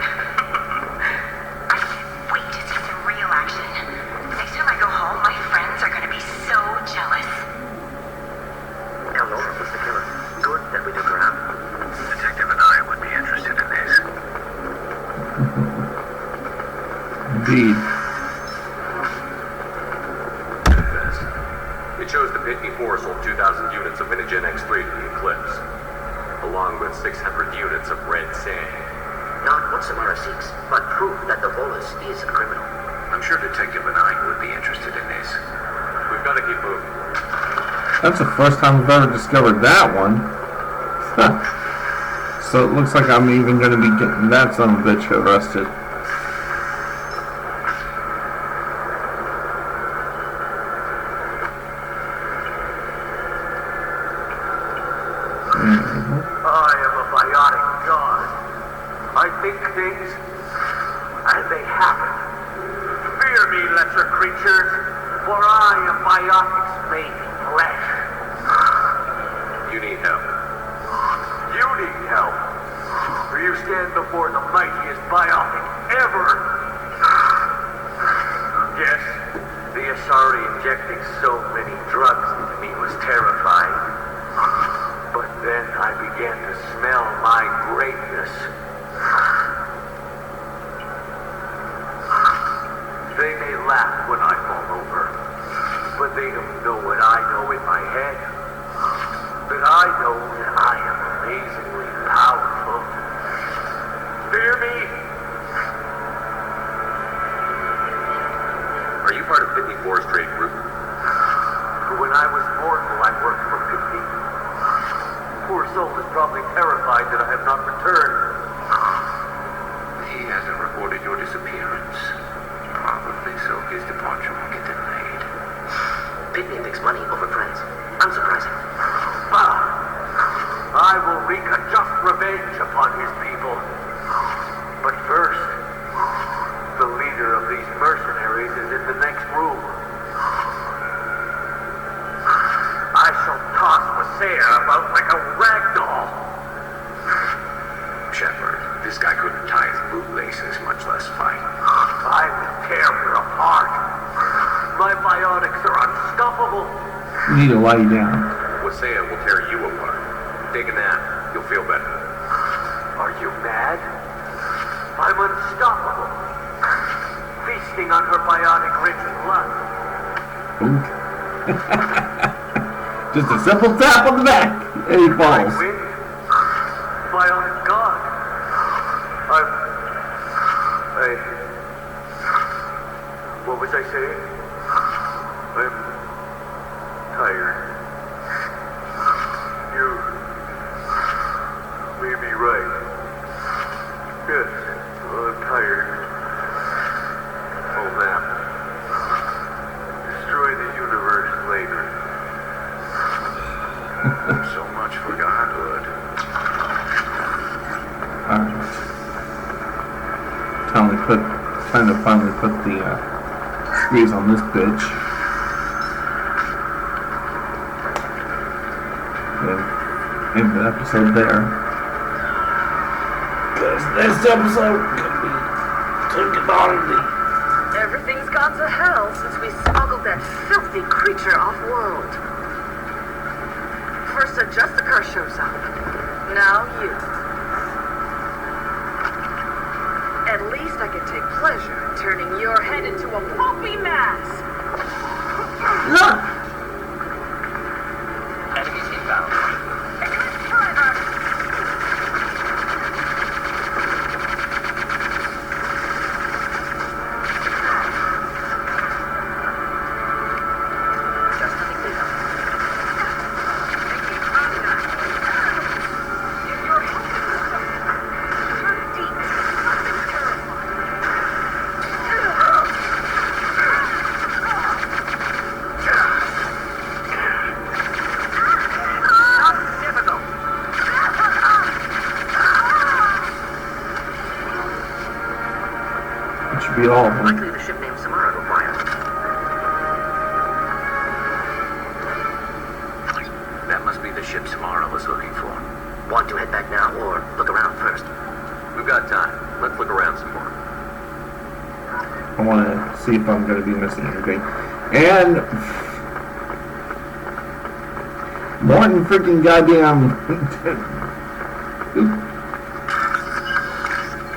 I can't wait to see some real action. Next time I go home, my friends are gonna be so jealous. Elnora was the killer. Good that we took her out. Detective and I would be interested in this. Indeed. It shows the Pitney Force sold 2,000 units of Minigen X3 to the Eclipse, along with 600 units of red sand. Not what Samara seeks, but proof that the bolus is a criminal. I'm sure Detective and I would be interested in this. We've got to keep moving. That's the first time I've ever discovered that one. So it looks like I'm even going to be getting that son of a bitch arrested. I am a biotic god. I think things, and they happen. Fear me, lesser creatures, for I am biotics made flesh. You need help. You need help, for you stand before the mightiest biotic ever. Yes, the Asari injecting so many drugs into me was terrifying. But then I began to smell my greatness. They may laugh when I fall over, but they don't know what I know in my head. But I know that I am amazingly powerful. Fear me? Are you part of Pitney Force trade group? When I was mortal, I worked for Pitney. Poor soul is probably terrified that I have not returned. He hasn't reported your disappearance. Probably so his departure will get delayed. Pitney makes money over friends. Unsurprising. I will wreak a just revenge upon his people. But first, the leader of these mercenaries is in the next room. I shall toss Masaya about like a rag doll. Shepard, this guy couldn't tie his bootlaces, much less fight. I will tear her apart. My biotics are unstoppable. You need to lie down. Wasea will tear you apart. Take a nap. You'll feel better. Are you mad? I'm unstoppable. Feasting on her biotic-rich blood. Just a simple tap on the back, and he I falls. win. Bionic God. What was I saying? I'm tired. You may be right. Yes, I'm tired. I'll nap. Destroy the universe later. So much for godhood. Alright. Time to finally put the screws on this bitch. And end the episode there. Because this episode could be taken on the... Everything's gone to hell since we smuggled that filthy creature off-world. First a Jessica shows up. Now you. At least I can take pleasure in turning your head into a pulpy mass. Look! Enemies inbound. get all of them. Likely the ship named Samara to acquire. That must be the ship Samara was looking for. Want to head back now, or look around first? We've got time. Let's look around some more. I want to see if I'm going to be missing anything. And Morton freaking goddamn.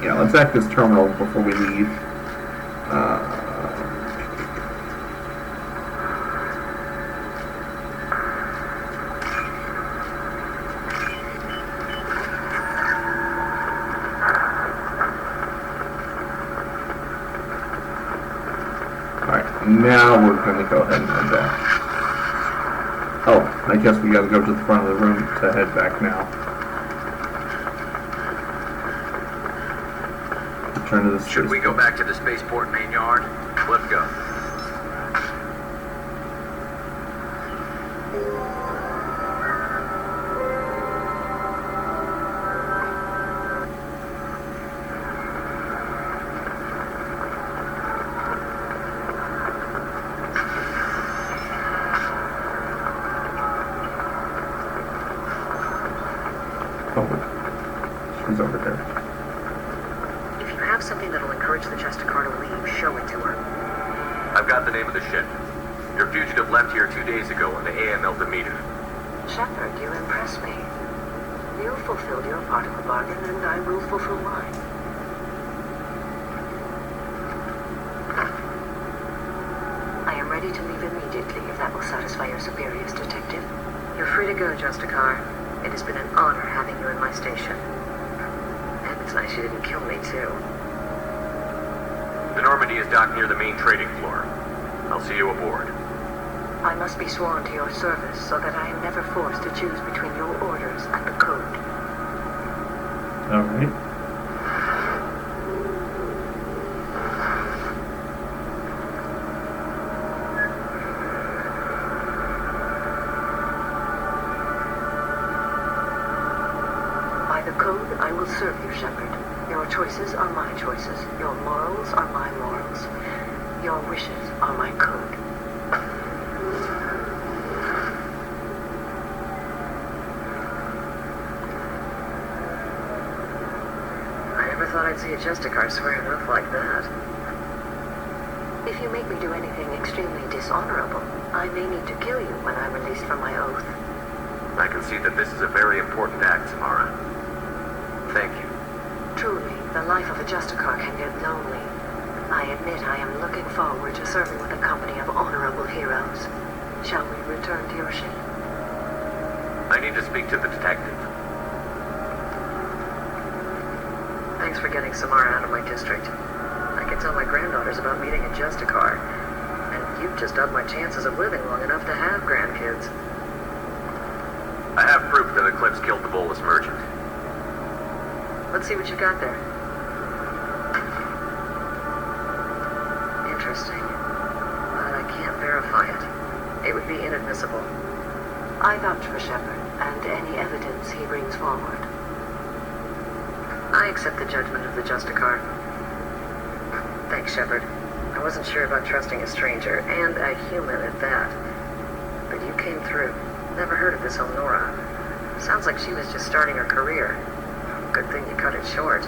Yeah, let's act this terminal before we leave. Alright, now we're going to go ahead and head back. Oh, I guess we got to go to the front of the room to head back now. Turn to the Should we go back to the spaceport main yard? Let's go. Oh, she's over there. If you have something that'll encourage the Justicar to leave, show it to her. I've got the name of the ship. Your fugitive left here 2 days ago on the AML Demeter. Shepard, you impress me. You fulfilled your part of the bargain, and I will fulfill mine. I am ready to leave immediately, if that will satisfy your superiors, Detective. You're free to go, Justicar. It has been an honor having you in my station. And it's nice you didn't kill me, too. The Normandy is docked near the main trading floor. I'll see you aboard. I must be sworn to your service so that I am never forced to choose between your orders and the code. Alright. By the code, I will serve you, Shepard. Your choices are my choices. Your morals are my morals. Your wishes are my code. I never thought I'd see a Justicar swear enough like that. If you make me do anything extremely dishonorable, I may need to kill you when I'm released from my oath. I can see that this is a very important act, Samara. Thank you. Truly, the life of a Justicar can get lonely. I admit I am looking forward to serving with a company of honorable heroes. Shall we return to your ship? I need to speak to the detective. Thanks for getting Samara out of my district. I can tell my granddaughters about meeting a Justicar, and you've just upped my chances of living long enough to have grandkids. I have proof that Eclipse killed the Bolus merchant. Let's see what you got there. Interesting. But I can't verify it. It would be inadmissible. I vouch for Shepard, and any evidence he brings forward. I accept the judgment of the Justicar. Thanks, Shepard. I wasn't sure about trusting a stranger, and a human at that. But you came through. Never heard of this Elnora. Sounds like she was just starting her career. Good thing you cut it short.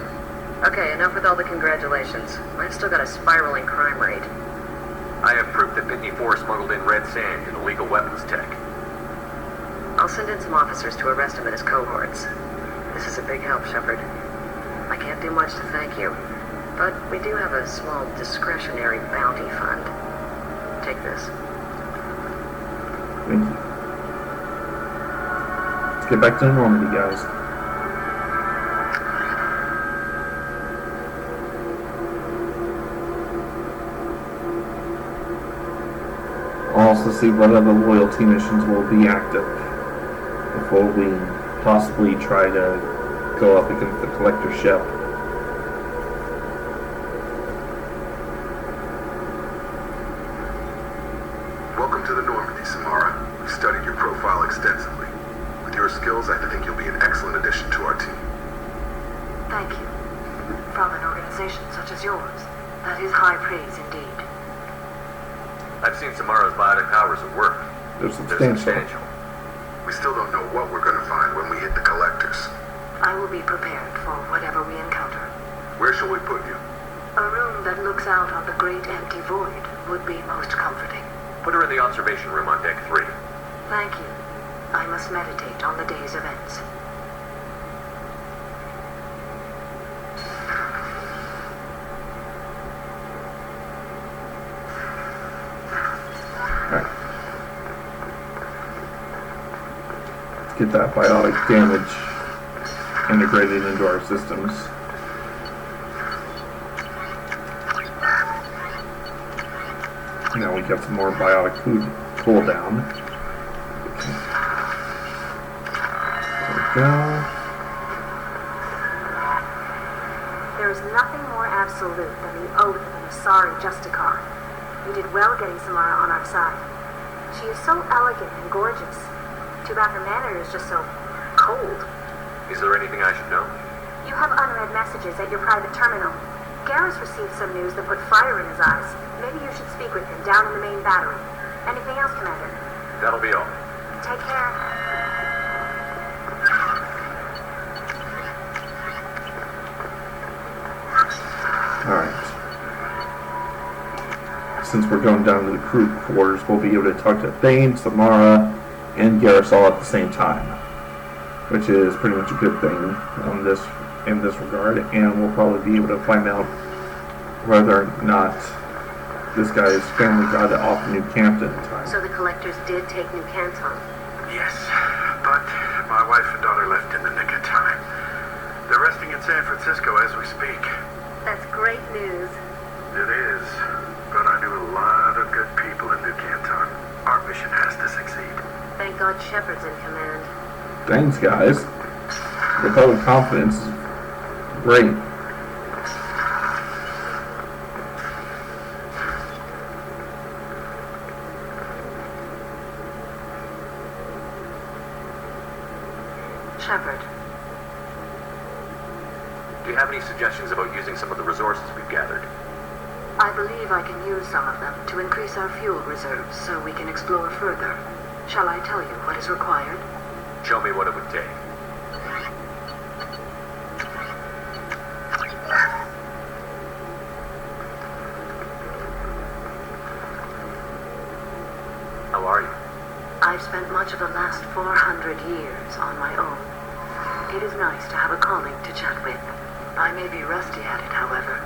Okay, enough with all the congratulations. I've still got a spiraling crime rate. I have proof that Pitney 4 smuggled in red sand and illegal weapons tech. I'll send in some officers to arrest him and his cohorts. This is a big help, Shepard. I can't do much to thank you, but we do have a small discretionary bounty fund. Take this. Thank you. Let's get back to Normandy, guys. Also see what other loyalty missions will be active before we possibly try to go up against the collector ship. Welcome to the Normandy, Samara. We've studied your profile extensively. With your skills, I think you'll be an excellent addition to our team. Thank you. From an organization such as yours. That is high praise indeed. I've seen Samara's biotic powers at work. They're They're substantial. We still don't know what we're gonna find when we hit the collectors. I will be prepared for whatever we encounter. Where shall we put you? A room that looks out on the great empty void would be most comforting. Put her in the observation room on deck 3. Thank you. I must meditate on the day's events. Alright. Let's get that biotic damage integrated into our systems. Now we got some more biotic food cooldown. There we go. There is nothing more absolute than the oath of an Asari Justicar. You did well getting Samara on our side. She is so elegant and gorgeous. Too bad her manner is just so cold. Is there anything I should know? You have unread messages at your private terminal. Garrus received some news that put fire in his eyes. Maybe you should speak with him down in the main battery. Anything else, Commander? That'll be all. Take care. Alright. Since we're going down to the crew quarters, we'll be able to talk to Thane, Samara, and Garrus all at the same time. Which is pretty much a good thing in this regard, and we'll probably be able to find out whether or not this guy's family got off New Campton in time. So the collectors did take New Canton. Yes, but my wife and daughter left in the nick of time. They're resting in San Francisco as we speak. That's great news. It is, but I knew a lot of good people in New Canton. Our mission has to succeed. Thank God Shepard's in command. Thanks, guys. The vote of confidence is great. Shepard, Do you have any suggestions about using some of the resources we've gathered? I believe I can use some of them to increase our fuel reserves so we can explore further. Shall I tell you what is required? Show me what it would take. How are you? I've spent much of the last 400 years on my own. It is nice to have a colleague to chat with. I may be rusty at it, however.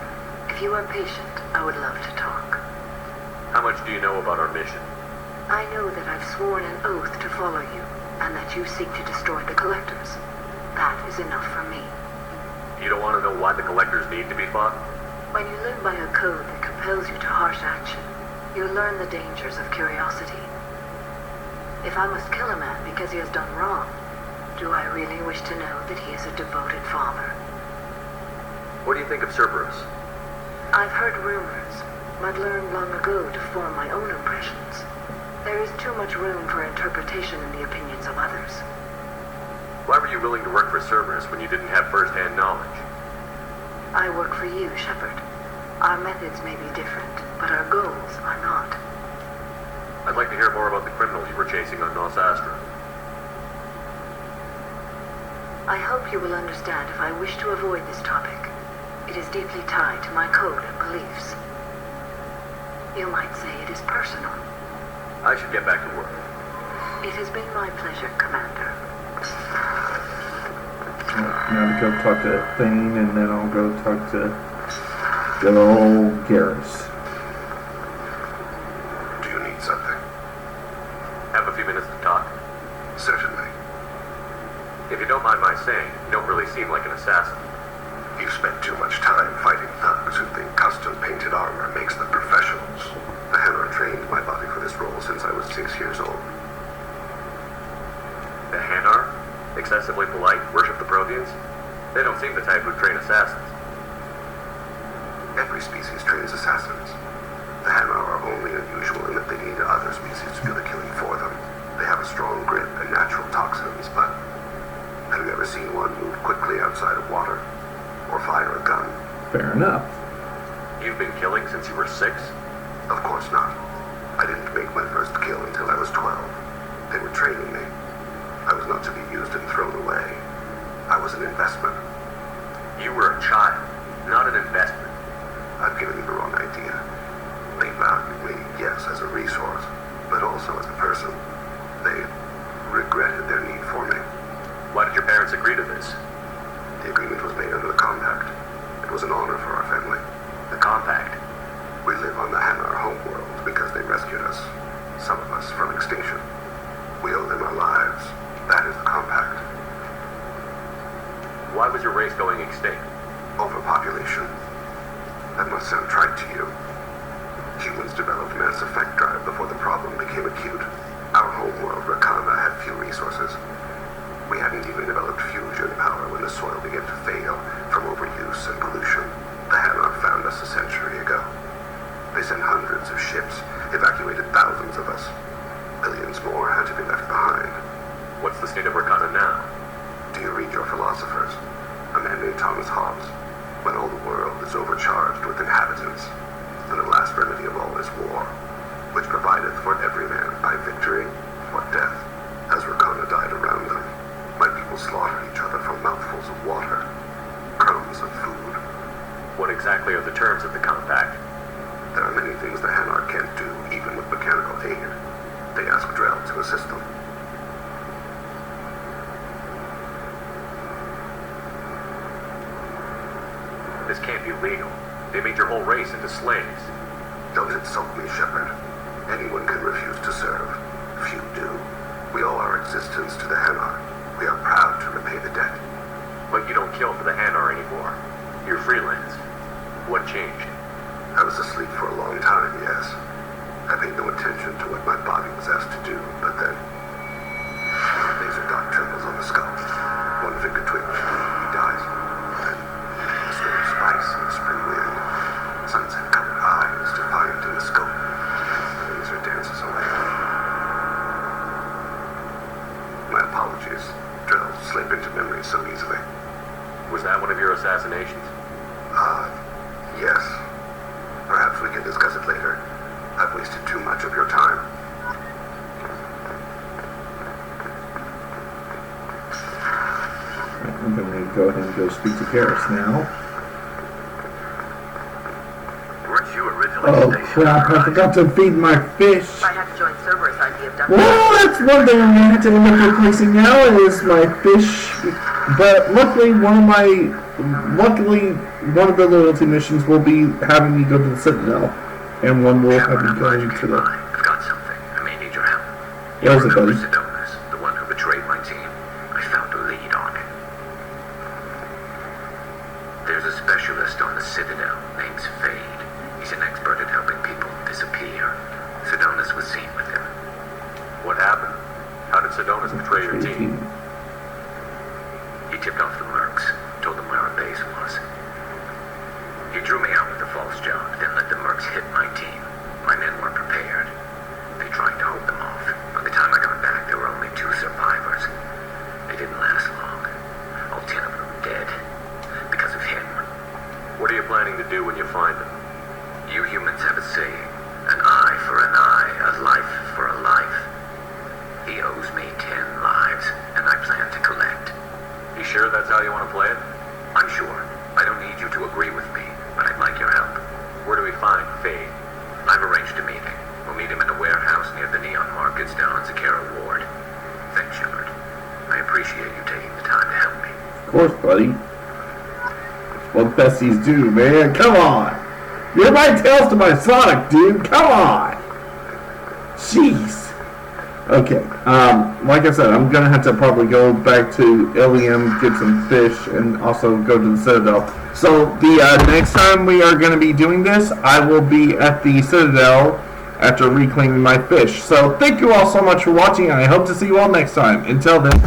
If you are patient, I would love to talk. How much do you know about our mission? I know that I've sworn an oath to follow you, and that you seek to destroy the Collectors. That is enough for me. You don't want to know why the collectors need to be fought? When you live by a code that compels you to harsh action, you learn the dangers of curiosity. If I must kill a man because he has done wrong, do I really wish to know that he is a devoted father? What do you think of Cerberus? I've heard rumors, but learned long ago to form my own impressions. There is too much room for interpretation in the opinions of others. Why were you willing to work for Cerberus when you didn't have first-hand knowledge? I work for you, Shepard. Our methods may be different, but our goals are not. I'd like to hear more about the criminal you were chasing on Nos Astra. I hope you will understand if I wish to avoid this topic. It is deeply tied to my code and beliefs. You might say it is personal. I should get back to work. It has been my pleasure, Commander. Now to go talk to Thane, and then I'll go talk to good old Garrus. Do you need something? Have a few minutes to talk? Certainly. If you don't mind my saying, you don't really seem like an assassin. You spent too much time fighting thugs who think custom-painted armor makes them professionals. The Hammer trained my body for this role since I was 6 years old. The Hanar? Excessively polite, worship the Protheans? They don't seem the type who train assassins. Every species trains assassins. The Hanar are only unusual in that they need other species to do the killing for them. They have a strong grip and natural toxins, but have you ever seen one move quickly outside of water? Or fire a gun? Fair enough. You've been killing They were training me. I was not to be used and thrown away. I was an investment. You were a child, not an investment. I've given them the wrong idea. They valued me, yes, as a resource, but also as a person. They regretted their need for me. Why did your parents agree to this? The agreement was made under the compact. It was an honor for our family. The compact? We live on the Hanar homeworld because they rescued us, some of us, from extinction. We owe them our lives. That is the compact. Why was your race going extinct? Overpopulation. That must sound trite to you. Humans developed mass effect drive before the problem became acute. Our homeworld, Rakana, had few resources. We hadn't even developed fusion power when the soil began to fail from overuse and pollution. The Hanar found us a century ago. They sent hundreds of ships, evacuated thousands of us. Billions more had to be left behind. What's the state of Rakana now? Do you read your philosophers? A man named Thomas Hobbes. When all the world is overcharged with inhabitants, and the last remedy of all is war, which provideth for every man by victory or death, as Rakana died around them. My people slaughtered each other for mouthfuls of water, crumbs of food. What exactly are the terms of the compact? There are many things the Hanar can't do, even with mechanical aid. They ask Drell to assist them. This can't be legal. They made your whole race into slaves. Don't insult me, Shepard. Anyone can refuse to serve. Few do. We owe our existence to the Hanar. We are proud to repay the debt. But you don't kill for the Hanar anymore. You're freelance. What changed? I was asleep for a long time, yes. I paid no attention to what my body was asked to do, but then... laser dot trembles on the skull. One finger twitch. He dies. Then a sort of spice in the spring wind. Sunset-colored eyes defiant in the scope. The laser dances away. My apologies. Drell slip into memory so easily. Was that one of your assassinations? Yes. Perhaps we can discuss it later. I've wasted too much of your time. I'm going to go ahead and go speak to Paris now. Weren't you originally Oh stationed crap, I forgot to feed my fish. I had to join Cerberus, I'd be abducted. Well, that's one thing I'm going to have to end up replacing now is my fish. But luckily, one of the loyalty missions will be having me go to the Citadel, and one will have me go to the... I've got something. I may need your help. Where's it, buddy? Sedonis, the one who betrayed my team. I found a lead on it. There's a specialist on the Citadel named Fade. He's an expert at helping people disappear. Sedonis was seen with him. What happened? How did Sedonis betray your team? He tipped off the mercs, told them where our base was. He drew me out with a false job, then let the mercs hit my team. My men weren't prepared. They tried to hold them off. By the time I got back, there were only 2 survivors. They didn't last long. All 10 of them dead. Because of him. What are you planning to do when you find them? You humans have a saying. An eye for an eye, a life for a life. He owes me 10 lives, and I plan to collect. You sure that's how you want to play it? I'm sure. I don't need you to agree with me, but I'd like your help. Where do we find Fade? I've arranged a meeting. We'll meet him in a warehouse near the neon markets down on Zakara Ward. Thanks, Shepard. I appreciate you taking the time to help me. Of course, buddy. What besties do, man. Come on. You're my tails to my Sonic, dude. Come on. Jeez. Okay. Like I said, I'm gonna have to probably go back to Ilium, get some fish, and also go to the Citadel. So the next time we are going to be doing this, I will be at the Citadel after reclaiming my fish. So thank you all so much for watching, and I hope to see you all next time. Until then,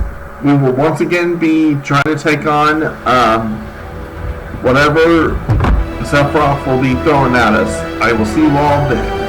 we will once again be trying to take on whatever Sephiroth will be throwing at us. I will see you all then.